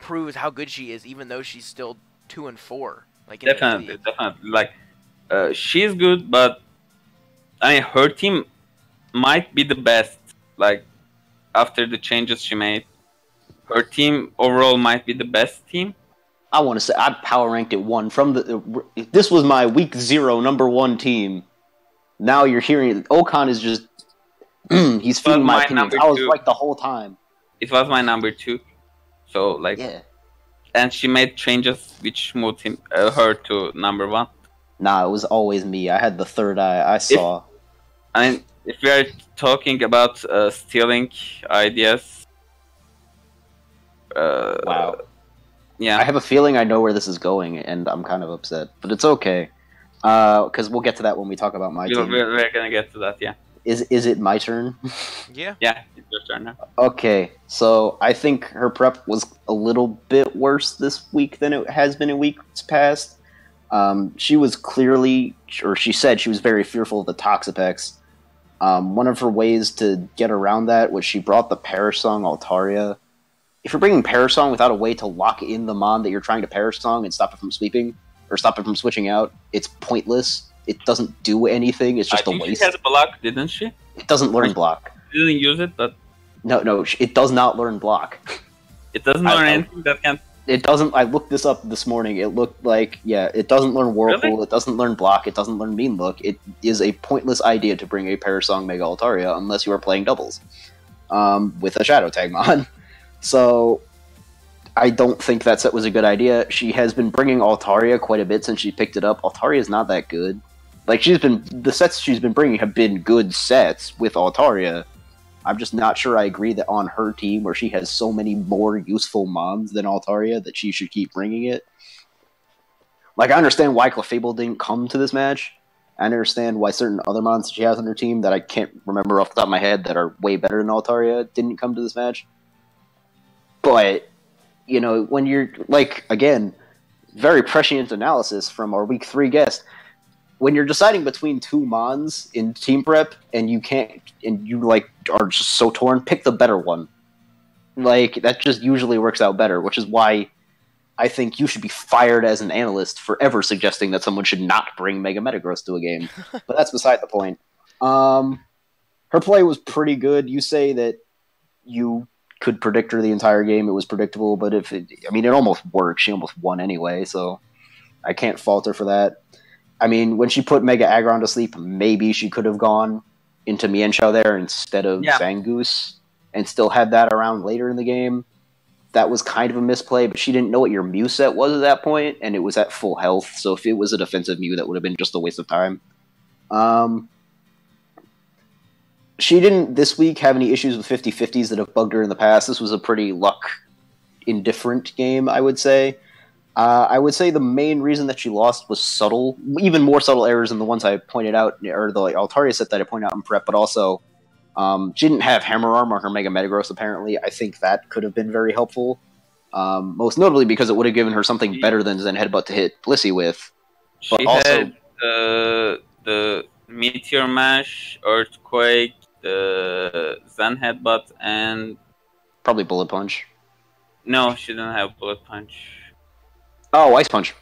proves how good she is, even though she's still 2-4. Like, Definitely. Like, she's good, but I mean, her team might be the best. Like, after the changes she made, her team overall might be the best team. I want to say I power ranked it 1 from the. This was my week 0 #1 team. Now you're hearing Okan is just. He's feeding my opinions. I was right the whole time. It was my number 2. So like. Yeah. And she made changes which moved her to number 1. Nah, it was always me. I had the third eye. I saw. If we are talking about stealing ideas, wow. Yeah, I have a feeling I know where this is going, and I'm kind of upset, but it's okay, because we'll get to that when we talk about my team. We're gonna get to that. Yeah. Is it my turn? Yeah. Yeah, it's your turn now. Okay, so I think her prep was a little bit worse this week than it has been in weeks past. She was clearly, or she said she was very fearful of the Toxapex. One of her ways to get around that was she brought the Perish Song Altaria. If you're bringing Perish Song without a way to lock in the Mon that you're trying to Perish Song and stop it from sweeping, or stop it from switching out, it's pointless. It doesn't do anything, it's just a waste. She had a block, didn't she? It doesn't learn block. She didn't use it, but... No, it does not learn block. It doesn't learn anything that can... It doesn't. I looked this up this morning. It looked like, yeah, it doesn't learn Whirlpool. Really? It doesn't learn Block. It doesn't learn Mean Look. It is a pointless idea to bring a Perish Song Mega Altaria unless you are playing doubles with a Shadow Tag Mon. So I don't think that set was a good idea. She has been bringing Altaria quite a bit since she picked it up. Altaria is not that good. Like, the sets she's been bringing have been good sets with Altaria. I'm just not sure I agree that on her team, where she has so many more useful Mons than Altaria, that she should keep bringing it. Like, I understand why Clefable didn't come to this match. I understand why certain other Mons she has on her team that I can't remember off the top of my head that are way better than Altaria didn't come to this match. But, you know, when you're, like, again, very prescient analysis from our week 3 guest. When you're deciding between 2 Mons in team prep and you can't, and you like are just so torn, pick the better one. Like, that just usually works out better, which is why I think you should be fired as an analyst for ever suggesting that someone should not bring Mega Metagross to a game. But that's beside the point. Her play was pretty good. You say that you could predict her the entire game. It was predictable, but it almost worked. She almost won anyway, so I can't fault her for that. I mean, when she put Mega Aggron to sleep, maybe she could have gone into Mienshao there instead of Zangoose and still had that around later in the game. That was kind of a misplay, but she didn't know what your Mew set was at that point, and it was at full health, so if it was a defensive Mew, that would have been just a waste of time. She didn't, this week, have any issues with 50-50s that have bugged her in the past. This was a pretty luck-indifferent game, I would say. I would say the main reason that she lost was subtle, even more subtle errors than the ones I pointed out, or the Altaria set that I pointed out in prep, but also she didn't have Hammer Arm on her Mega Metagross, apparently. I think that could have been very helpful, most notably because it would have given her something better than Zen Headbutt to hit Blissey with. But she also, had the Meteor Mash, Earthquake, the Zen Headbutt, and... probably Bullet Punch. No, she didn't have Bullet Punch. Oh, Ice Punch.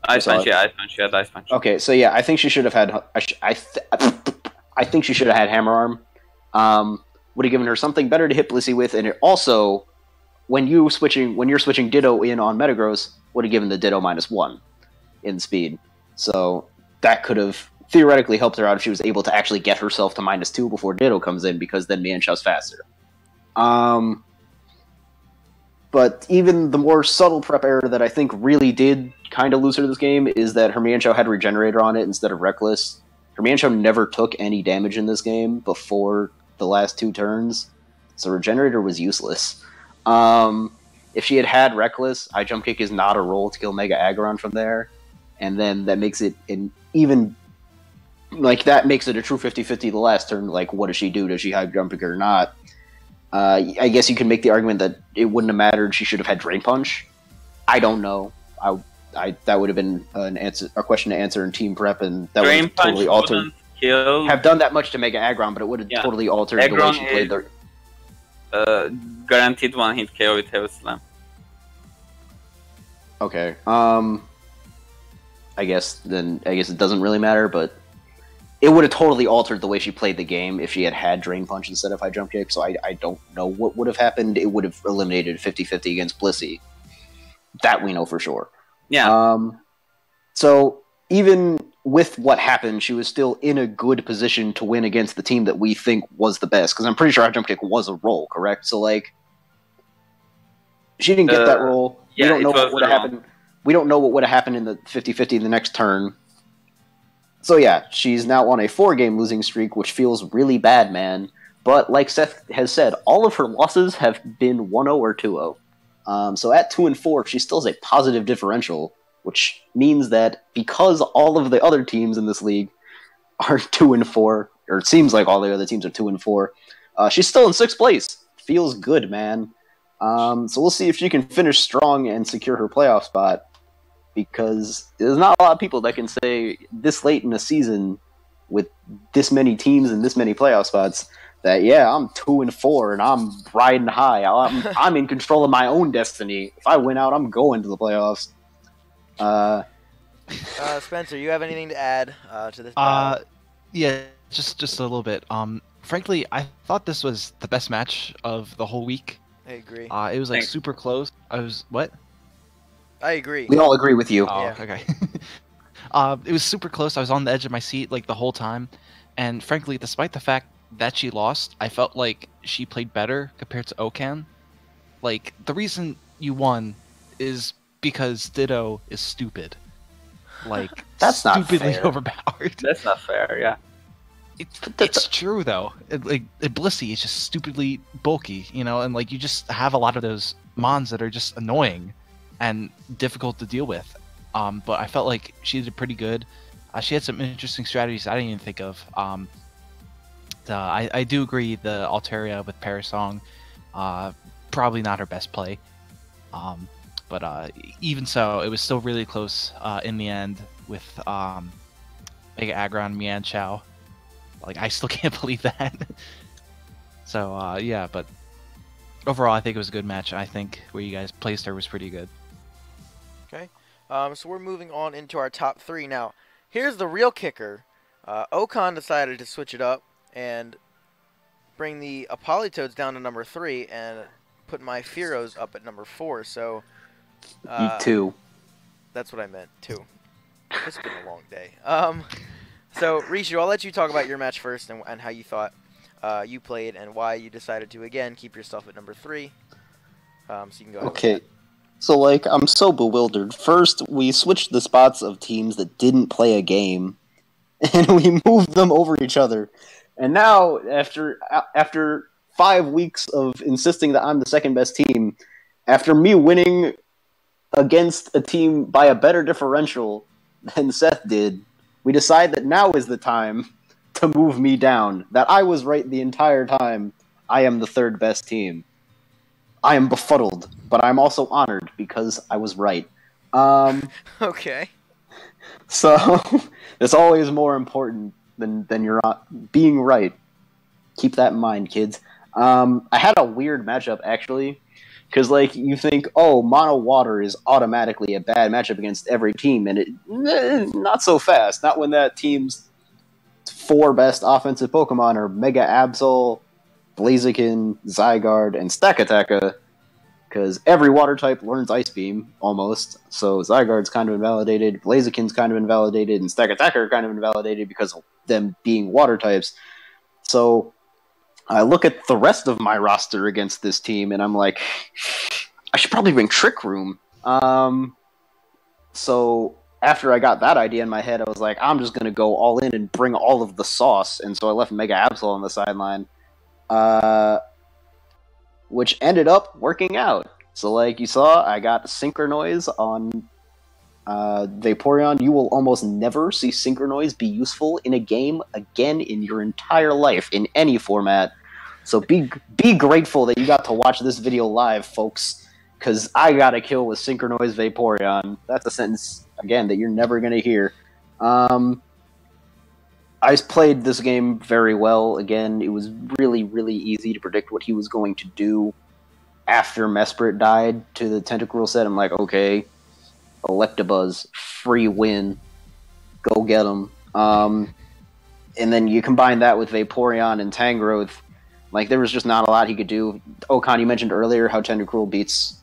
Ice Punch, yeah, Ice Punch. She had Ice Punch. Okay, so yeah, I think she should have had. I think she should have had Hammer Arm. Would have given her something better to hit Blissey with, and it also, when you're switching Ditto in on Metagross, would have given the Ditto -1 in speed. So that could have theoretically helped her out if she was able to actually get herself to -2 before Ditto comes in, because then Mienshao's faster. But even the more subtle prep error that I think really did kind of lose her this game is that her Mienshao had Regenerator on it instead of Reckless. Her Mienshao never took any damage in this game before the last 2 turns, so Regenerator was useless. If she had had Reckless, High Jump Kick is not a roll to kill Mega Aggron from there, and then that makes it that makes it a true 50-50 the last turn. Like, what does she do? Does she High Jump Kick or not? I guess you can make the argument that it wouldn't have mattered. She should have had Drain Punch. I don't know. That would have been a question to answer in team prep, and that would have totally altered. Have done that much to Mega Aggron, but it would have totally altered the way she played the. Guaranteed 1-hit KO with Heavy Slam. Okay. I guess it doesn't really matter, but it would have totally altered the way she played the game if she had Drain Punch instead of High Jump Kick, so I don't know what would have happened. It would have eliminated 50-50 against Blissey. That we know for sure. Yeah. So even with what happened, she was still in a good position to win against the team that we think was the best, because I'm pretty sure High Jump Kick was a roll, correct? So, like, she didn't get that roll. Yeah, we don't know it was what would have happened. We don't know what would have happened in the 50-50 the next turn. So yeah, she's now on a 4-game losing streak, which feels really bad, man. But like Seth has said, all of her losses have been 1-0 or 2-0. So at 2-4, she still has a positive differential, which means that because all of the other teams in this league are 2-4, or it seems like all the other teams are 2-4, she's still in 6th place. Feels good, man. So we'll see if she can finish strong and secure her playoff spot, because there's not a lot of people that can say this late in the season with this many teams and this many playoff spots that, yeah, I'm 2-4 and I'm riding high. I'm in control of my own destiny. If I win out, I'm going to the playoffs. Spencer, you have anything to add to this battle? Yeah, just a little bit. Frankly, I thought this was the best match of the whole week. I agree. It was like super close. What? I agree. We all agree with you. Oh, Yeah. okay. It was super close. I was on the edge of my seat like the whole time, and frankly, despite the fact that she lost, I felt like she played better compared to Okan. Like, the reason you won is because Ditto is stupid. Like, That's not stupidly fair. overpowered. That's not fair, yeah. It's true though. Blissey is just stupidly bulky, you know, and like you just have a lot of those mons that are just annoying and difficult to deal with. But I felt like she did pretty good. She had some interesting strategies I didn't even think of. I do agree the Altaria with Parasong, probably not her best play. But even so, it was still really close in the end with Mega Aggron, Mian Chao. Like, I still can't believe that. So, yeah, but overall, I think it was a good match. I think where you guys placed her was pretty good. Okay. So we're moving on into our top 3. Now, here's the real kicker. Okan decided to switch it up and bring the Appolitodes down to number 3 and put my Fearows up at number 4. So, Me too. that's what I meant, 2. It's been a long day. So, Rishu, I'll let you talk about your match first and how you thought you played and why you decided to, again, keep yourself at number 3. So you can go ahead. Okay. So, like, I'm so bewildered. First, we switched the spots of teams that didn't play a game, and we moved them over each other. And now, after 5 weeks of insisting that I'm the second best team, after me winning against a team by a better differential than Seth did, we decide that now is the time to move me down. That I was right the entire time. I am the 3rd best team. I am befuddled, but I'm also honored because I was right. Okay. So, it's always more important than your being right. Keep that in mind, kids. I had a weird matchup, actually. Because, like, you think, oh, Mono Water is automatically a bad matchup against every team, and not so fast. Not when that team's 4 best offensive Pokemon are Mega Absol, Blaziken, Zygarde, and Stakataka. Because every water type learns Ice Beam, almost. So Zygarde's kind of invalidated, Blaziken's kind of invalidated, and Stakataka are kind of invalidated because of them being water types. So I look at the rest of my roster against this team, and I'm like, I should probably bring Trick Room. So after I got that idea in my head, I was like, I'm just going to go all in and bring all of the sauce. And so I left Mega Absol on the sideline, which ended up working out. So like you saw, I got Synchronoise on Vaporeon. You will almost never see Synchronoise be useful in a game again in your entire life, in any format. So be grateful that you got to watch this video live, folks, because I got a kill with Synchronoise Vaporeon. That's a sentence, again, that you're never going to hear. I played this game very well. Again, it was really, really easy to predict what he was going to do after Mesprit died to the Tentacruel set. I'm like, okay, Electabuzz, free win. Go get him. And then you combine that with Vaporeon and Tangrowth, like there was just not a lot he could do. Okan, you mentioned earlier how Tentacruel beats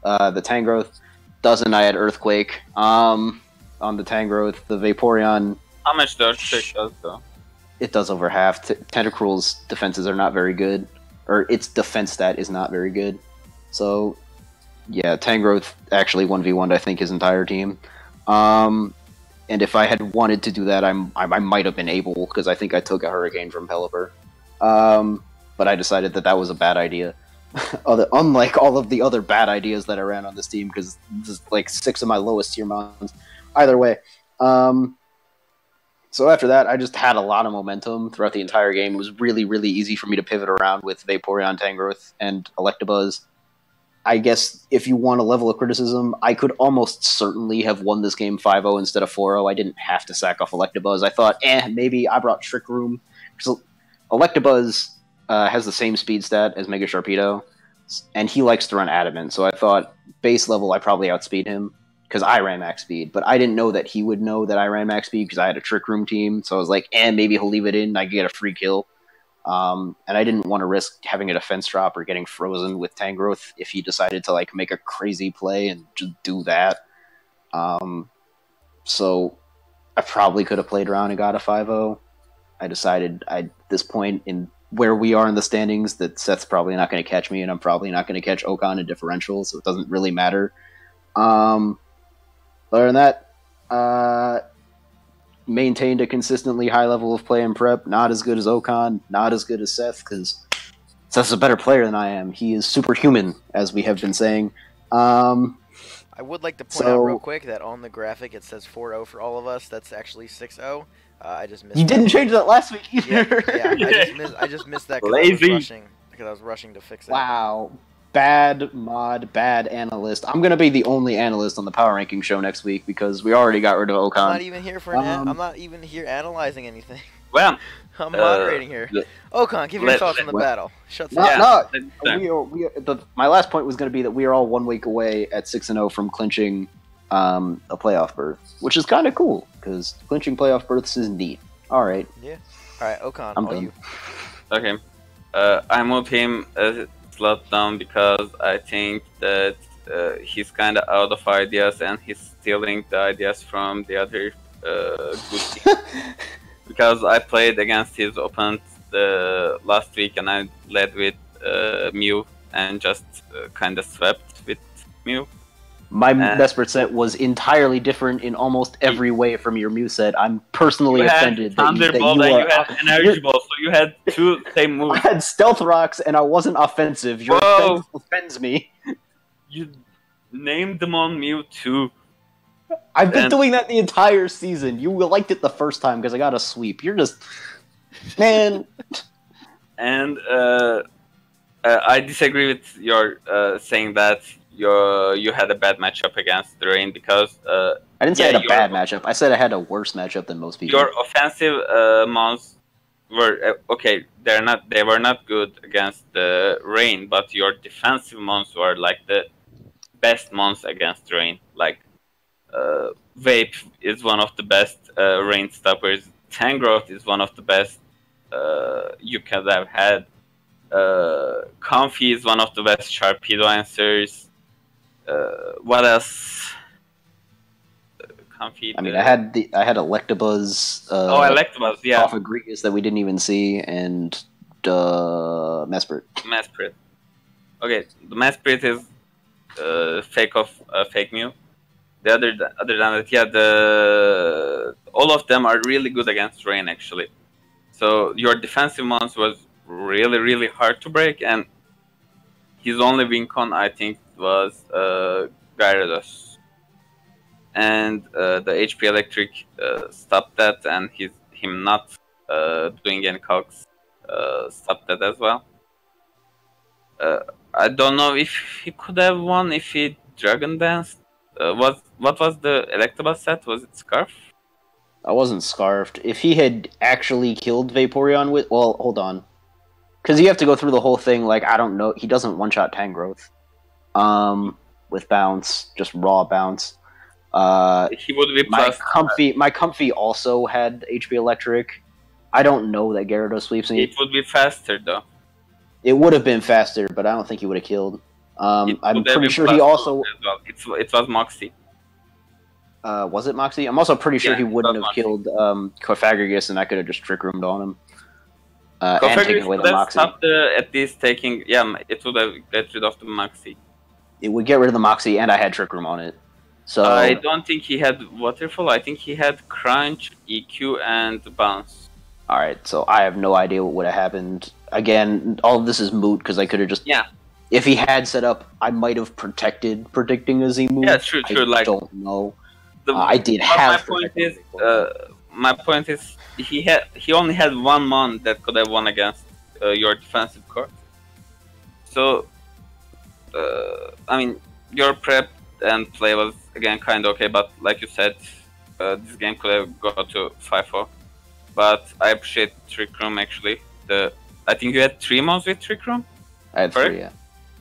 the Tangrowth. Doesn't. I had Earthquake on the Tangrowth. The Vaporeon. How much does Earthquake does though? It does over half. Tentacruel's defenses are not very good, or its defense stat is not very good. So, yeah, Tangrowth actually 1v1'd I think his entire team. And if I had wanted to do that, I might have been able, because I think I took a Hurricane from Pelipper. But I decided that was a bad idea. Unlike all of the other bad ideas that I ran on this team, because this is like 6 of my lowest tier mons. Either way. So after that, I just had a lot of momentum throughout the entire game. It was really, really easy for me to pivot around with Vaporeon, Tangrowth, and Electabuzz. I guess if you want a level of criticism, I could almost certainly have won this game 5-0 instead of 4-0. I didn't have to sack off Electabuzz. I thought, maybe I brought Trick Room. So Electabuzz has the same speed stat as Mega Sharpedo, and he likes to run Adamant. So I thought, base level, I probably outspeed him, because I ran max speed. But I didn't know that he would know that I ran max speed, because I had a Trick Room team. So I was like, maybe he'll leave it in, and I could get a free kill. And I didn't want to risk having a defense drop or getting frozen with Tangrowth if he decided to like make a crazy play and just do that. So I probably could have played around and got a 5-0. I decided at this point in where we are in the standings that Seth's probably not going to catch me, and I'm probably not going to catch Okan in differential, so it doesn't really matter. Other than that, maintained a consistently high level of play in prep. Not as good as Okan, not as good as Seth, because Seth's a better player than I am. He is superhuman, as we have been saying. I would like to point out real quick that on the graphic it says 4-0 for all of us. That's actually 6-0. I just missed. You didn't change that last week either. Yeah, I just missed that because I was rushing to fix it. Wow. Bad mod, bad analyst. I'm gonna be the only analyst on the power ranking show next week because we already got rid of Okan. I'm not even here for I'm not even here analyzing anything. Well, I'm moderating here. Okan, give your thoughts on the battle. Shut up. My last point was going to be that we are all 1 week away at 6-0 from clinching a playoff berth, which is kind of cool because clinching playoff berths is neat. All right. Yeah. All right, Okan, I'm all done. you. Okay. I moved him a slot down because I think that he's kind of out of ideas and he's stealing the ideas from the other good team. Because I played against his opponent last week and I led with Mew and just kind of swept with Mew. My Desperate set was entirely different in almost every way from your Mew set. I'm personally offended that you had Energy Ball, so you had two same moves. I had Stealth Rocks and I wasn't offensive. Your offense offends me. You named them on Mew too. I've been doing that the entire season. You liked it the first time because I got a sweep. You're just... Man. And I disagree with your saying that you had a bad matchup against the Rain because... I didn't say I had a bad matchup. I said I had a worse matchup than most people. Your offensive mons were... okay, they were not good against the Rain, but your defensive mons were like the best mons against Rain. Like... Vape is one of the best rain stoppers. Tangrowth is one of the best you could have had. Comfy is one of the best Sharpedo answers. What else? Comfy. I mean, I had Electabuzz. Electabuzz, yeah. Off of Gregas that we didn't even see, and Mesprit. Mesprit. Okay, the Mesprit is fake Mew. Other than that, yeah, all of them are really good against Rain, actually. So your defensive mons was really, really hard to break, and his only win con, I think, was Gyarados. And the HP Electric stopped that, and him not doing any calcs stopped that as well. I don't know if he could have won if he Dragon Danced. What was the Electabuzz set? Was it Scarf? I wasn't Scarfed. If he had actually killed Vaporeon with... Well, hold on. Because you have to go through the whole thing, like, I don't know. He doesn't one-shot Tangrowth. With Bounce. Just raw Bounce. He would be plus... My Comfy also had HP Electric. I don't know that Gyarados sweeps me. It would be faster though. It would have been faster, but I don't think he would have killed. I'm pretty sure he also... Well. It was Moxie. Was it Moxie? I'm also pretty sure he wouldn't have Moxie. killed Cofagrigus, and I could have just Trick Roomed on him. And taken away the Moxie. At least taking... Yeah, it would have get rid of the Moxie. It would get rid of the Moxie, and I had Trick Room on it. So I don't think he had Waterfall. I think he had Crunch, EQ, and Bounce. Alright, so I have no idea what would have happened. Again, all of this is moot, because I could have just... Yeah. If he had set up, I might have predicting a Z move. Yeah, true. I don't know. I did have... My point is, he only had one mon that could have won against your defensive court. So, I mean, your prep and play was again kind of okay, but like you said, this game could have gone to 5-4. But I appreciate Trick Room actually. I think you had 3 mons with Trick Room. I had correct? 3, yeah.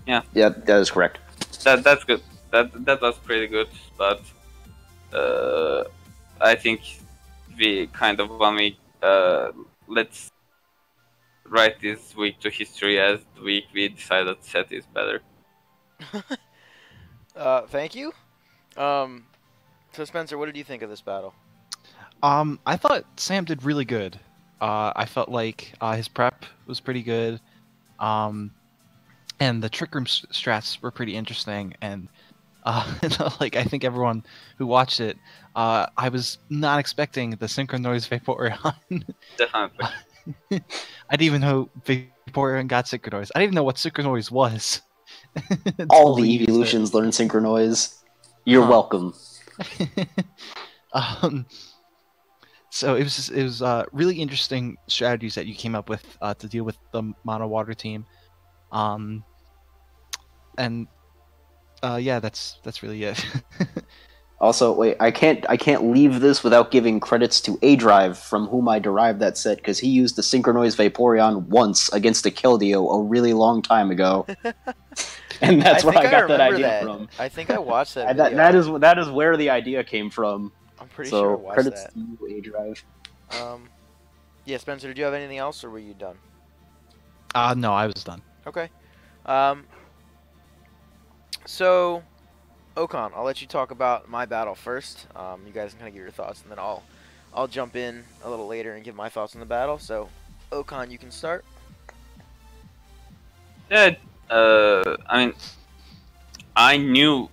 Yeah. Yeah, that is correct. That's good. That was pretty good, but I think we kind of let's write this week to history as the week we decided Set is better. Thank you. So Spencer, what did you think of this battle? I thought Sam did really good. I felt like his prep was pretty good. And the Trick Room strats were pretty interesting. And like I think everyone who watched it, I was not expecting the Synchronoise Vaporeon. Definitely. I didn't even know Vaporeon got Synchronoise. I didn't even know what Synchronoise was. All the evolutions learn Synchronoise. You're welcome. So it was really interesting strategies that you came up with to deal with the Mono Water team. And yeah, that's really it. Also, wait, I can't leave this without giving credits to A-Drive, from whom I derived that set, because he used the Synchronoise Vaporeon once against a Keldeo a really long time ago. And that's where I got that idea from. I think I watched that video. That is where the idea came from. I'm pretty sure I watched that. Credits to you, A-Drive. Yeah, Spencer, did you have anything else, or were you done? No, I was done. Okay. So, Okan, I'll let you talk about my battle first. You guys can kind of give your thoughts, and then I'll jump in a little later and give my thoughts on the battle. So, Okan, you can start. Yeah, I mean, I knew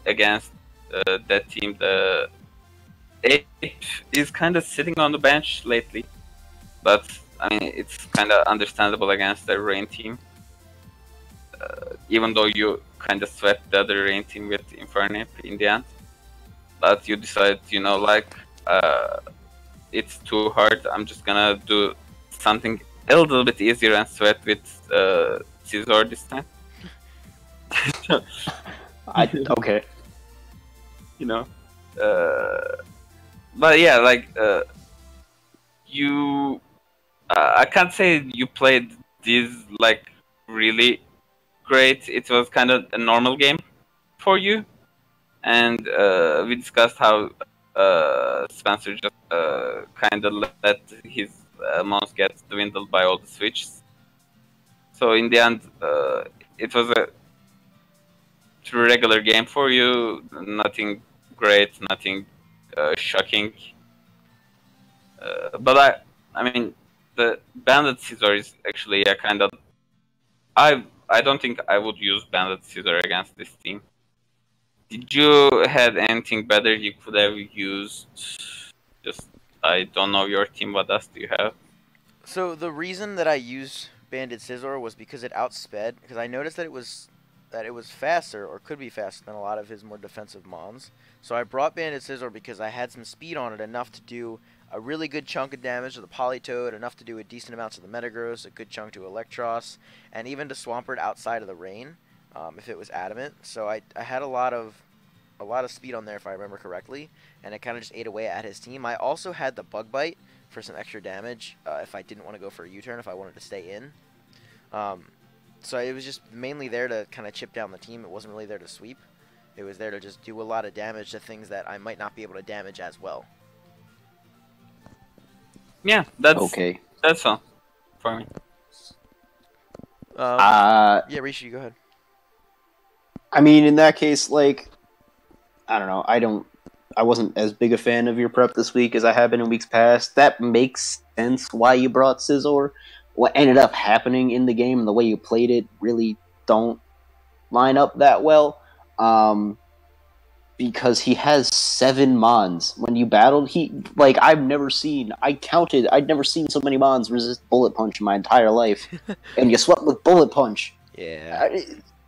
against that team, the Ape is kind of sitting on the bench lately, but I mean, it's kind of understandable against the Rain team. Even though you kind of swept the other Rain team with Infernape in the end, but you decide, you know, like, it's too hard, I'm just gonna do something a little bit easier and sweat with Scizor this time. Okay. You know, but yeah, like, I can't say you played this like really great. It was kind of a normal game for you, and we discussed how Spencer just kind of let his mouse get dwindled by all the switches. So in the end, it was a regular game for you. Nothing great, nothing shocking. But I mean, the Bandit Scizor is actually a kind of... I don't think I would use Bandit Scizor against this team. Did you have anything better you could have used? Just, I don't know your team, what else do you have? So the reason that I used Bandit Scizor was because it outsped, because I noticed that it was faster, or could be faster than a lot of his more defensive mons. So I brought Bandit Scizor because I had some speed on it, enough to do a really good chunk of damage to the Appolitoed, enough to do a decent amount to the Metagross, a good chunk to Electros, and even to Swampert outside of the rain, if it was adamant. So I had a lot of speed on there, if I remember correctly, and it kind of just ate away at his team. I also had the Bug Bite for some extra damage if I didn't want to go for a U-turn, if I wanted to stay in. So it was just mainly there to kind of chip down the team. It wasn't really there to sweep. It was there to just do a lot of damage to things that I might not be able to damage as well. Yeah, that's Okay. that's all for me. Yeah, Rishi, you go ahead. I mean, in that case, like, I don't know. I wasn't as big a fan of your prep this week as I have been in weeks past. That makes sense why you brought Scizor. What ended up happening in the game and the way you played it really don't line up that well. Because he has 7 Mons. When you battled, I'd never seen so many Mons resist Bullet Punch in my entire life. And you swept with Bullet Punch. Yeah.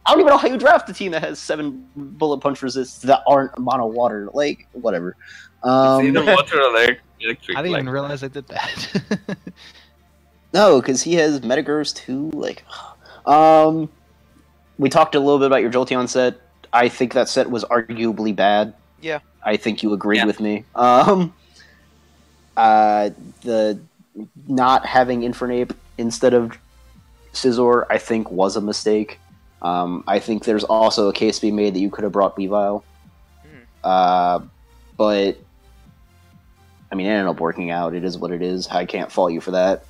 I don't even know how you draft a team that has 7 Bullet Punch resists that aren't mono water. Like, whatever. It's either water or electric. I didn't even realize I did that. No, because he has Metagross too. Like, we talked a little bit about your Jolteon set. I think that set was arguably bad. Yeah. I think you agreed with me. The not having Infernape instead of Scizor, I think, was a mistake. I think there's also a case to be made that you could have brought Weavile. But, I mean, it ended up working out. It is what it is. I can't fault you for that.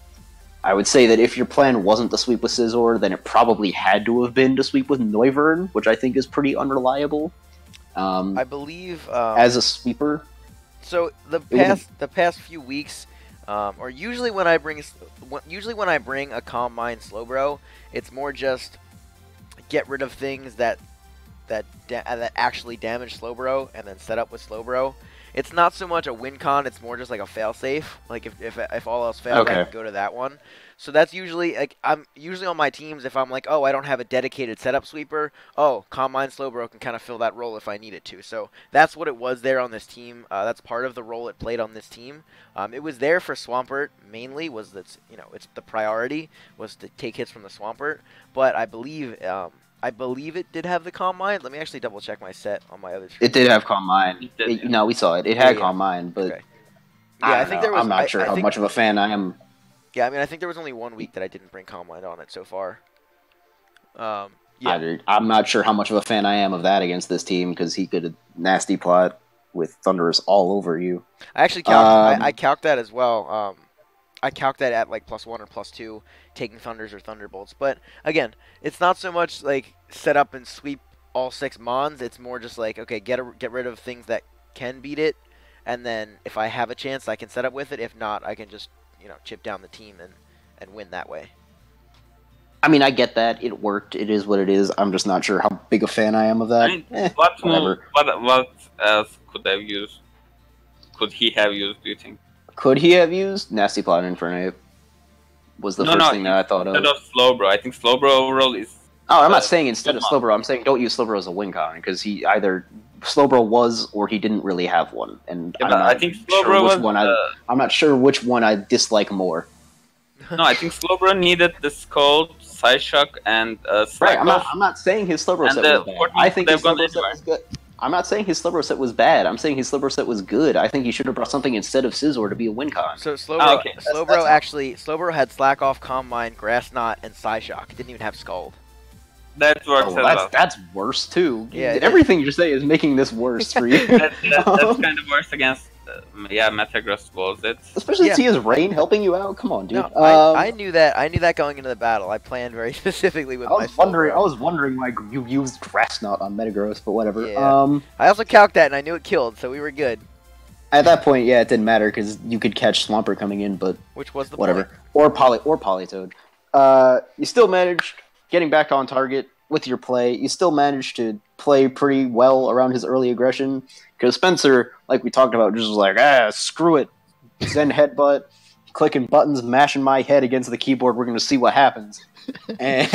I would say that if your plan wasn't to sweep with Scizor, then it probably had to have been to sweep with Noivern, which I think is pretty unreliable. I believe as a sweeper. So the past few weeks, or usually when I bring a Calm Mind Slowbro, it's more just get rid of things that actually damage Slowbro and then set up with Slowbro. It's not so much a win con, it's more just like a failsafe. Like if all else fails, I can go to that one. So that's usually, like, I'm usually on my teams if I'm like, oh, I don't have a dedicated setup sweeper. Oh, Calm Mind Slowbro can kind of fill that role if I need it to. So that's what it was there on this team. That's part of the role it played on this team. It was there for Swampert mainly. Was that, it's the priority was to take hits from the Swampert. But I believe it did have the Calm Mind. Let me actually double check my set on my other screen. It did have Calm Mind. No, we saw it. It had Calm Mind, but okay. Yeah, I think there was. I'm not sure how much of a fan I am. Yeah, I mean, I think there was only 1 week that I didn't bring Calm Mind on it so far. Yeah, I'm not sure how much of a fan I am of that against this team because he could nasty plot with Thunderous all over you. I actually calced. I calced that as well. I calc that at like +1 or +2, taking Thunders or Thunderbolts. But again, it's not so much like set up and sweep all 6 Mons. It's more just like, okay, get rid of things that can beat it, and then if I have a chance, I can set up with it. If not, I can just chip down the team and win that way. I mean, I get that. It worked. It is what it is. I'm just not sure how big a fan I am of that. I mean, what else could he have used, do you think? Could he have used Nasty Plot and Infernape? Was the first thing that I thought of. Instead of Slowbro. I think Slowbro overall is... Oh, I'm not saying instead of Slowbro. I'm saying don't use Slowbro as a win con, because he either Slowbro was or he didn't really have one. And I think Slowbro I'm not sure which one I dislike more. No, I think Slowbro needed the Scald, Psyshock, and Right, I'm not saying his Slowbro set was bad. I think his Slowbro set was good. I'm not saying his Slowbro set was bad. I'm saying his Slowbro set was good. I think he should have brought something instead of Scizor to be a win con. So Slowbro had Slack Off, Calm Mind, Grass Knot, and Psyshock. Didn't even have Scald. That works that's worse too. Yeah, everything you're saying is making this worse for you. that's kind of worse against Metagross Balls. Especially since he has Rain helping you out. Come on, dude. No, I knew that going into the battle. I planned very specifically with my Slowbro. I was wondering why you used Grass Knot on Metagross, but whatever. Yeah. I also calced that and I knew it killed, so we were good. At that point, yeah, it didn't matter because you could catch Swampert coming in, but which was the whatever. point. Or Politoed. You still managed getting back on target with your play. You still managed to play pretty well around his early aggression. Because Spencer, like we talked about, just was like, screw it. Zen headbutt, clicking buttons, mashing my head against the keyboard. We're going to see what happens. And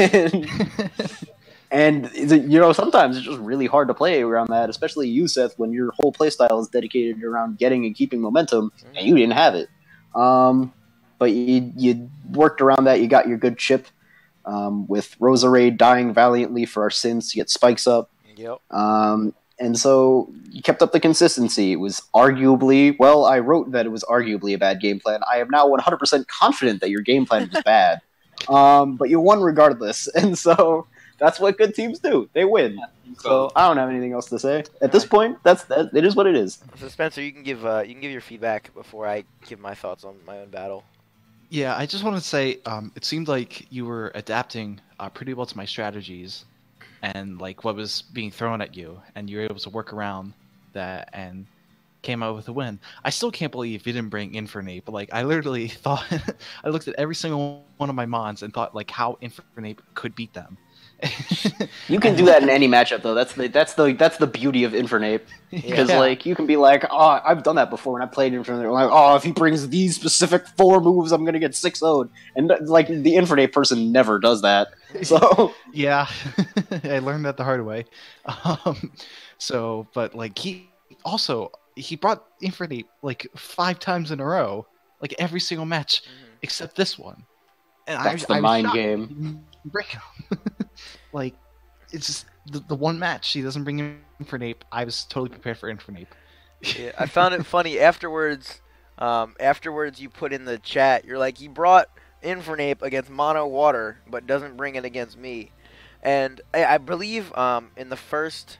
sometimes it's just really hard to play around that, especially you, Seth, when your whole playstyle is dedicated around getting and keeping momentum, and you didn't have it. But you worked around that. You got your good chip with Roserade dying valiantly for our sins to get spikes up. Yep. And so you kept up the consistency. It was arguably, I wrote that it was arguably a bad game plan. I am now 100% confident that your game plan was bad. But you won regardless. And so That's what good teams do. They win. So I don't have anything else to say at this point. It is what it is. So Spencer, you can give your feedback before I give my thoughts on my own battle. Yeah, I just want to say, it seemed like you were adapting pretty well to my strategies, and like what was being thrown at you, and you were able to work around that and came out with a win. I still can't believe you didn't bring Infernape. But like, I literally thought I looked at every single one of my mons and thought like how Infernape could beat them. You can do that in any matchup, though. That's the beauty of Infernape, because like you can be like, oh, I've done that before when I played Infernape. Like, oh, if he brings these specific 4 moves, I'm gonna get 6-0'd, and like the Infernape person never does that. So yeah, I learned that the hard way. But like he brought Infernapes like 5 times in a row, like every single match except this one. And that's the mind game. Bring him. Like, it's just the one match he doesn't bring Infernape. I was totally prepared for Infernape. Yeah, I found it funny afterwards. Afterwards, you put in the chat, you're like, he brought Infernape against Mono Water, but doesn't bring it against me. And I believe in the first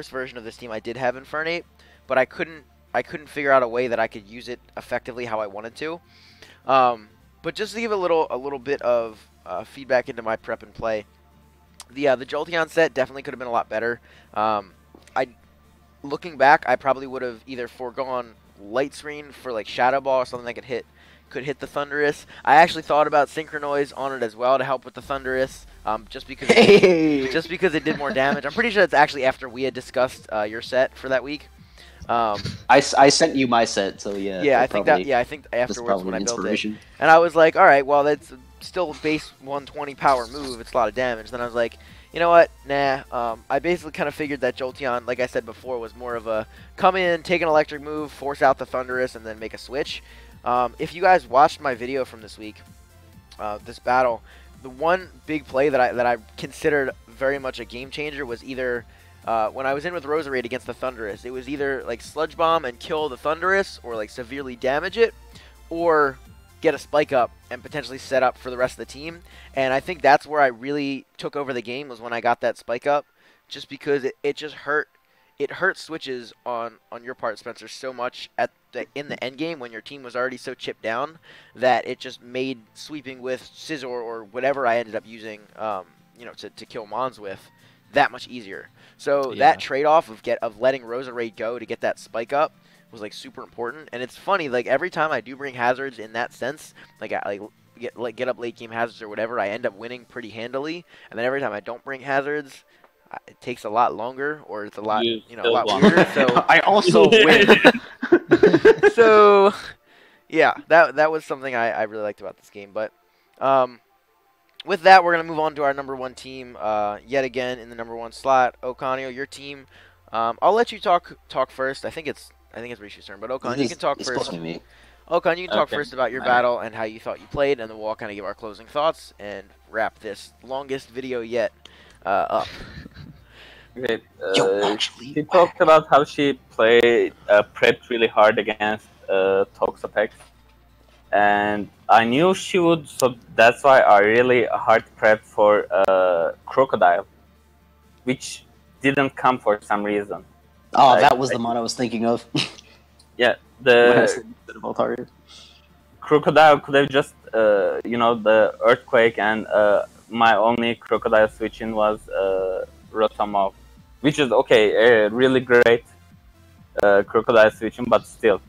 version of this team, I did have Infernape, but I couldn't figure out a way that I could use it effectively how I wanted to. But just to give a little bit of feedback into my prep and play, the Jolteon set definitely could have been a lot better. Looking back, I probably would have either foregone Light Screen for like Shadow Ball or something that could hit the Thunderous. I actually thought about Synchronize on it as well to help with the Thunderous, just because it did more damage. I'm pretty sure it's actually after we had discussed your set for that week. I sent you my set, so yeah. Yeah, I think afterwards when I built it, and I was like, all right, well that's still base 120 power move. It's a lot of damage. Then I was like, you know what? Nah. I basically kind of figured that Jolteon, like I said before, was more of a come in, take an electric move, force out the Thunderous, and then make a switch. If you guys watched my video from this week, this battle, the one big play that I considered very much a game changer was either when I was in with Roserade against the Thunderous, it was either like Sludge Bomb and kill the Thunderous, or like severely damage it, or get a spike up and potentially set up for the rest of the team. And I think that's where I really took over the game, was when I got that spike up, just because it just hurt. It hurt switches on your part, Spencer, so much in the end game when your team was already so chipped down that it just made sweeping with Scizor or whatever I ended up using, to kill Mons with, that much easier. So that trade-off of letting Roserade go to get that spike up was like super important. And it's funny, like every time I do bring hazards in that sense, like I get up late game hazards or whatever, I end up winning pretty handily. And then every time I don't bring hazards, it takes a lot longer, or it's a lot a lot weirder. So I also win. So yeah, that was something I really liked about this game. But with that, we're gonna move on to our number 1 team yet again in the number 1 slot. Okanio, your team. I'll let you talk first. I think it's Rishu's turn, but Okan, you can talk first. Supposed to be me. Okan, you can talk first about your battle and how you thought you played, and then we'll all kind of give our closing thoughts and wrap this longest video yet up. Okay, she talked about how she prepped really hard against Toxapex, and I knew she would, so that's why I really hard prepped for Crocodile, which didn't come for some reason. Oh, that was the mod I was thinking of. Yeah, the Crocodile could have just, the Earthquake, and my only Crocodile switch-in was Rotomov, which is okay, really great Crocodile switch-in, but still,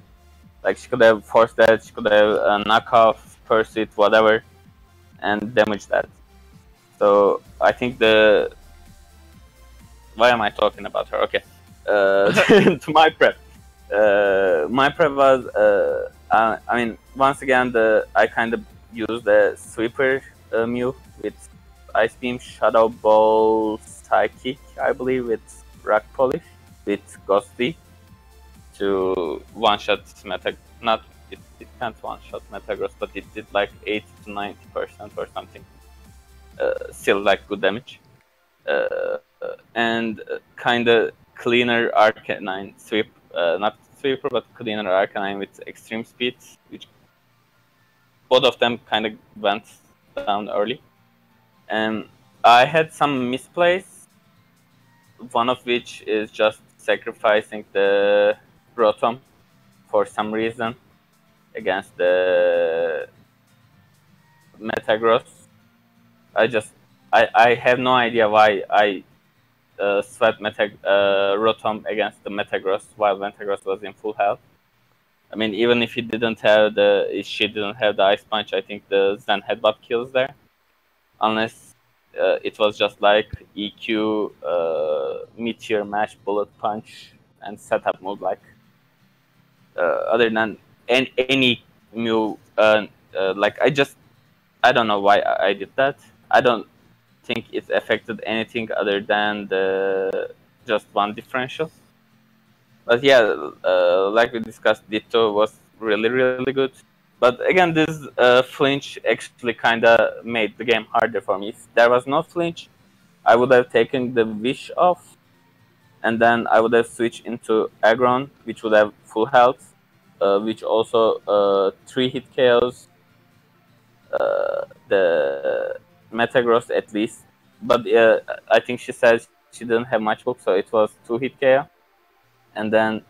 like she could have forced that, she could have knock off, Pursuit, whatever, and damage that. So I think why am I talking about her? Okay. To my prep. My prep was, once again, I kind of used the Sweeper Mew with Ice Beam, Shadow Ball, Psychic, I believe, with Rock Polish, with Ghosty, to one-shot it can't one-shot Metagross, but it did like 80 to 90% or something. Still like good damage. And kind of cleaner Arcanine sweep, not Sweeper, but cleaner Arcanine with extreme speed, which both of them kind of went down early. And I had some misplays. One of which is just sacrificing the Rotom for some reason against the Metagross. I have no idea why I swept Rotom against the Metagross while Metagross was in full health. I mean, even if she didn't have the Ice Punch, I think the Zen Headbutt kills there. Unless it was just like EQ, Meteor Mash, Bullet Punch, and setup mode. Like other than any Mew, like I don't know why I did that. I don't think it affected anything other than the just one differential. But yeah, like we discussed, Ditto was really good. But again, this flinch actually kind of made the game harder for me. If there was no flinch, I would have taken the Wish off, and then I would have switched into Aggron, which would have full health, which also 3-hit KOs the Metagross at least. But I think she said she didn't have much book, so it was 2-hit KO. And then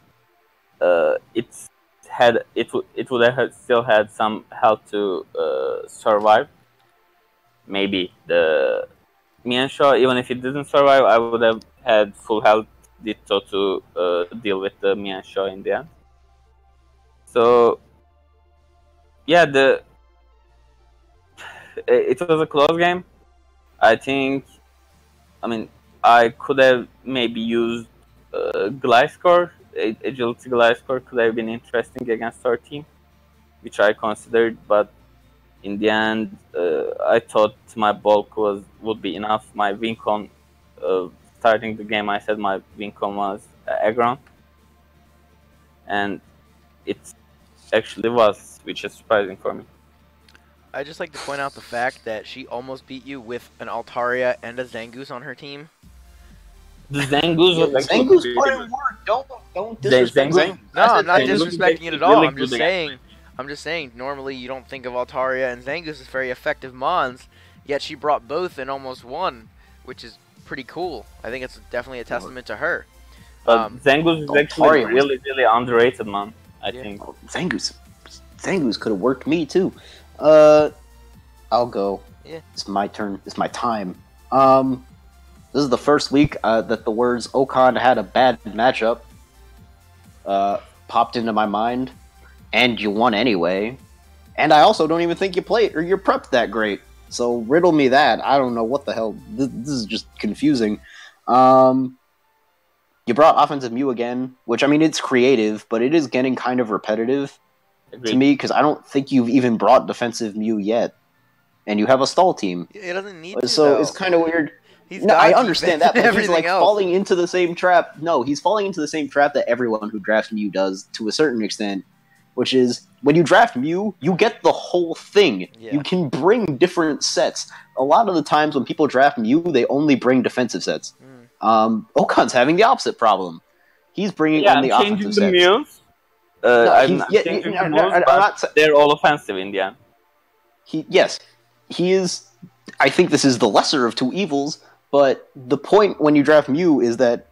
it would have still had some health to survive. Maybe the Mianshaw, even if it didn't survive, I would have had full health Ditto to deal with the Mianshaw in the end. So yeah, it was a close game. I mean, I could have maybe used Gliscor. Agility Gliscor could have been interesting against our team, which I considered, but in the end, I thought my bulk would be enough. My Wincon, starting the game, I said my Wincon was Aggron, and it actually was, which is surprising for me. I'd just like to point out the fact that she almost beat you with an Altaria and a Zangoose on her team. The Zangoose was actually Zangoose put in work. Don't disrespect Zangoose. No, I'm not disrespecting it at all. I'm just saying, normally you don't think of Altaria and Zangoose as very effective mons, yet she brought both and almost won, which is pretty cool. I think it's definitely a testament to her. Zangoose is actually really underrated, man. I think. Oh, Zangoose could have worked me too. I'll go. Yeah. It's my turn. It's my time. This is the first week that the words Okan had a bad matchup popped into my mind, and you won anyway. And I also don't even think you played or you're prepped that great. So riddle me that. I don't know what the hell. This is just confusing. You brought offensive Mew again, which I mean it's creative, but it is getting kind of repetitive. Agreed. To me, because I don't think you've even brought defensive Mew yet, and you have a stall team. It doesn't need to, so it's kind of weird. I understand that, but he's like falling into the same trap. No, he's falling into the same trap that everyone who drafts Mew does to a certain extent, which is when you draft Mew, you get the whole thing. Yeah. You can bring different sets. A lot of the times when people draft Mew, they only bring defensive sets. Okan's having the opposite problem. He's bringing only offensive sets. Mews. They're all offensive in the end. He is. I think this is the lesser of two evils, but the point when you draft Mew is that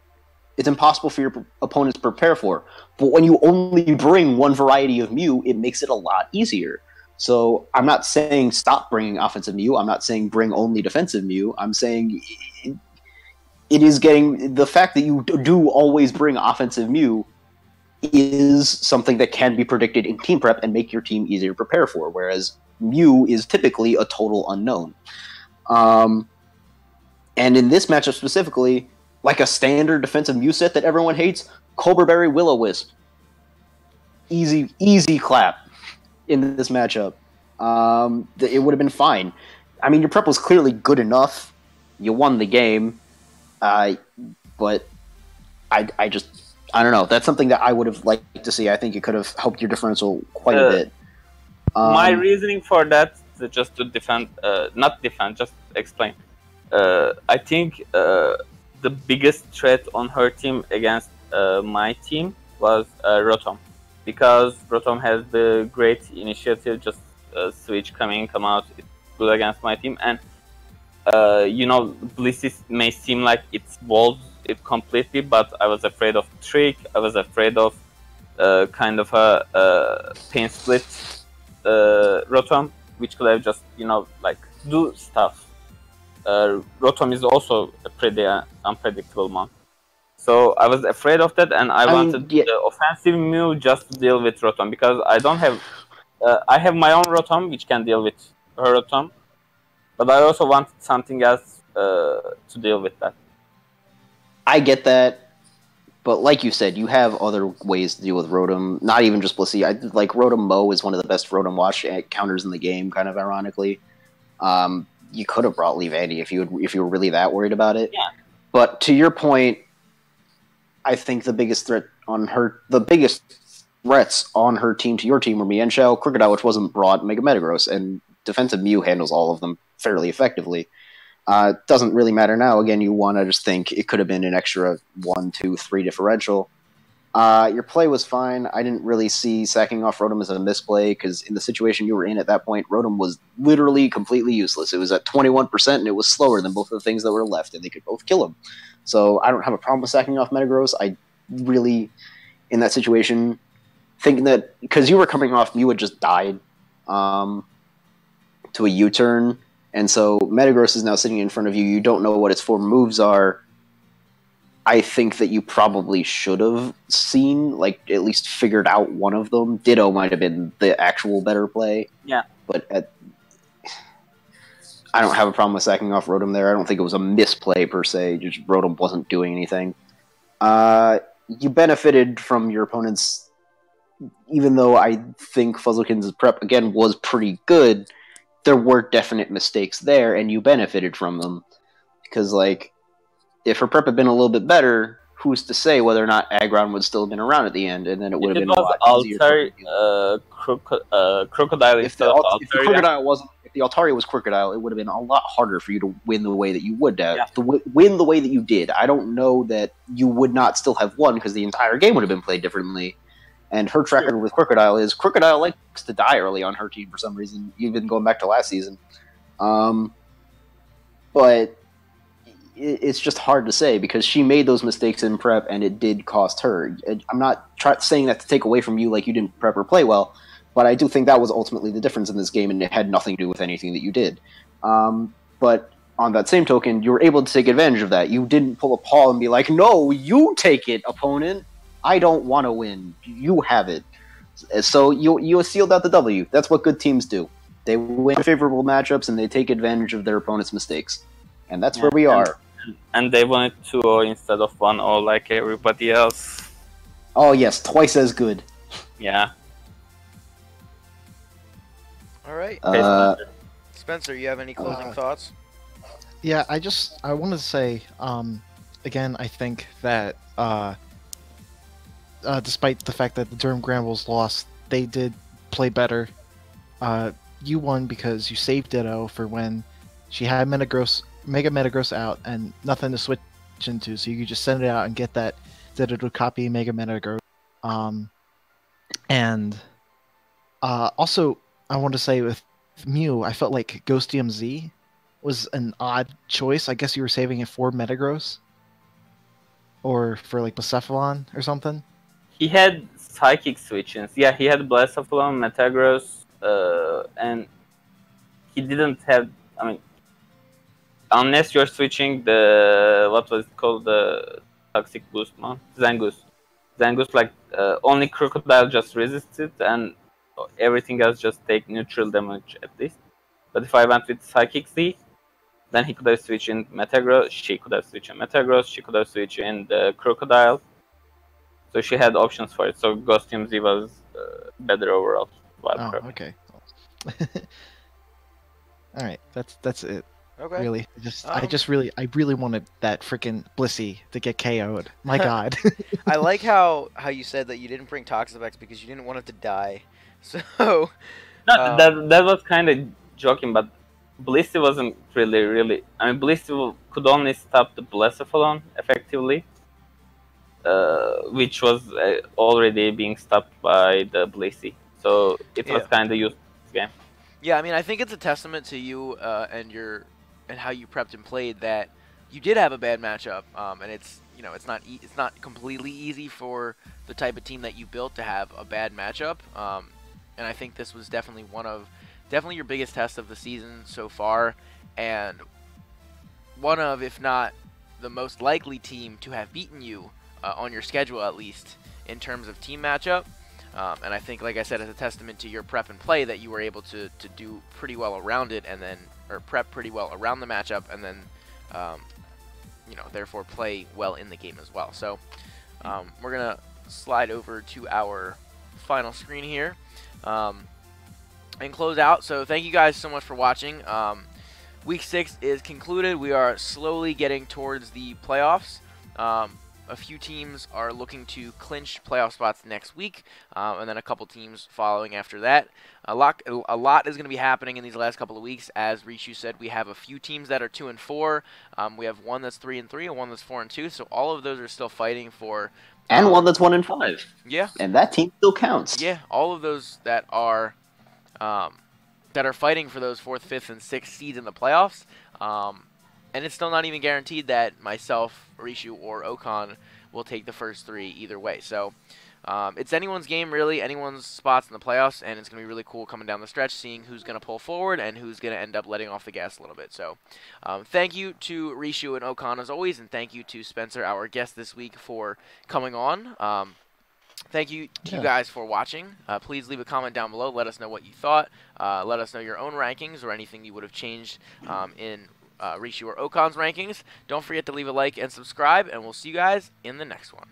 it's impossible for your opponents to prepare for. But when you only bring one variety of Mew, it makes it a lot easier. So I'm not saying stop bringing offensive Mew. I'm not saying bring only defensive Mew. I'm saying it is getting the fact that you do always bring offensive Mew is something that can be predicted in team prep and make your team easier to prepare for, whereas Mew is typically a total unknown. And in this matchup specifically, like a standard defensive Mew set that everyone hates, Cobra Berry Will-O-Wisp. Easy clap in this matchup. It would have been fine. I mean, your prep was clearly good enough. You won the game. But I don't know. That's something that I would have liked to see. I think it could have helped your differential quite a bit. My reasoning for that, just to defend, not defend, just explain. I think the biggest threat on her team against my team was Rotom. Because Rotom has the great initiative, just switch, come in, come out. It's good against my team. And You know, Blissey may seem like it wolves it completely, but I was afraid of Trick. I was afraid of kind of a pain split Rotom, which could have just, you know, like do stuff. Rotom is also a pretty unpredictable mon. So I was afraid of that, and I wanted the offensive Mew just to deal with Rotom, because I don't have... I have my own Rotom, which can deal with her Rotom, but I also wanted something else to deal with that. I get that, but like you said, you have other ways to deal with Rotom, not even just Blissey. Like, Rotom Mo is one of the best Rotom Watch counters in the game, kind of ironically. You could have brought Leavandy if you were really that worried about it. Yeah. But to your point, I think the biggest threats on her team to your team were Mienshao, Crocodile, which wasn't brought, Mega Metagross, and defensive Mew handles all of them fairly effectively. Doesn't really matter now. Again, you want to just think it could have been an extra 1, 2, 3 differential. Your play was fine. I didn't really see sacking off Rotom as a misplay, because in the situation you were in at that point, Rotom was literally completely useless. It was at 21%, and it was slower than both of the things that were left, and they could both kill him. So I don't have a problem with sacking off Metagross. I really, in that situation, think that, because you were coming off, you had just died to a U-turn, and so Metagross is now sitting in front of you. You don't know what its 4 moves are. I think that you probably should have seen, like, at least figured out one of them. Ditto might have been the actual better play. Yeah. But I don't have a problem with sacking off Rotom there. I don't think it was a misplay, per se. Just Rotom wasn't doing anything. You benefited from your opponent's... Even though I think Fuzzlekin's prep, again, was pretty good, there were definite mistakes there, and you benefited from them. Because, like, if her prep had been a little bit better, who's to say whether or not Aggron would still have been around at the end, and then it would have been a lot easier. Crocodile if the Crocodile wasn't, if the Altaria was Crocodile, it would have been a lot harder for you to win the way that you would have. Yeah. To win the way that you did. I don't know that you would not still have won, because the entire game would have been played differently. And her track record with Crocodile is Crocodile likes to die early on her team for some reason, even going back to last season. But it's just hard to say, because she made those mistakes in prep, and it did cost her. I'm not saying that to take away from you, like you didn't prep or play well, but I do think that was ultimately the difference in this game, and it had nothing to do with anything that you did. But on that same token, you were able to take advantage of that. You didn't pull a paw and be like, no, you take it, opponent. I don't want to win. You have it. So you sealed out the W. That's what good teams do. They win favorable matchups, and they take advantage of their opponent's mistakes. And that's where we are. And they won it 2-0 instead of 1-0 like everybody else. Oh yes, twice as good. Yeah. All right. Spencer, you have any closing thoughts? Yeah, I wanted to say, again, I think that despite the fact that the Durham Granbulls lost, they did play better. You won because you saved Ditto for when she had Mega Metagross out and nothing to switch into, so you could just send it out and get that Ditto to copy Mega Metagross. Also, I want to say with Mew, I felt like Ghost DMZ was an odd choice. I guess you were saving it for Metagross, or for like Blacephalon or something. He had Psychic switches. Yeah, he had Blacephalon, Metagross, and he didn't have... I mean, unless you're switching the... What was it called? The Toxic Boost mon? Zangoose. Zangoose, like, only Crocodile just resisted, and everything else just take neutral damage at least. But if I went with Psychic Z, then he could have switched in Metagross, she could have switched in Metagross, she could have switched in the Crocodile. So she had options for it. So Ghost Z was better overall. Oh, okay. All right, that's it. Okay. Really, I really wanted that freaking Blissey to get KO'd. My God. I like how you said that you didn't bring Toxapex because you didn't want it to die. So. No, that was kind of joking, but Blissey wasn't really. I mean, Blissey could only stop the Blacephalon effectively, which was already being stopped by the Blissey. So it was kind of useless game. Yeah, I mean, I think it's a testament to you and and how you prepped and played that you did have a bad matchup, and it's it's not completely easy for the type of team that you built to have a bad matchup, and I think this was definitely definitely your biggest test of the season so far, and one of, if not the most likely team to have beaten you on your schedule, at least in terms of team matchup. And I think, like I said, it's a testament to your prep and play that you were able to do pretty well around it, and then prep pretty well around the matchup, and then therefore play well in the game as well. So we're gonna slide over to our final screen here and close out. So thank you guys so much for watching. Week 6 is concluded. We are slowly getting towards the playoffs. A few teams are looking to clinch playoff spots next week, and then a couple teams following after that. A lot is going to be happening in these last couple of weeks. As Rishu said, we have a few teams that are 2-4. We have one that's 3-3 and one that's 4-2. So all of those are still fighting for. And one that's 1-5. Yeah. And that team still counts. Yeah, all of those that are fighting for those 4th, 5th, and 6th seeds in the playoffs. And it's still not even guaranteed that myself, Rishu, or Okan will take the first 3 either way. So it's anyone's game, really, anyone's spots in the playoffs, and it's going to be really cool coming down the stretch, seeing who's going to pull forward and who's going to end up letting off the gas a little bit. So thank you to Rishu and Okan as always, and thank you to Spencer, our guest this week, for coming on. Thank you to you guys for watching. Please leave a comment down below. Let us know what you thought. Let us know your own rankings or anything you would have changed in Rishu or Okan's rankings. Don't forget to leave a like and subscribe, and we'll see you guys in the next one.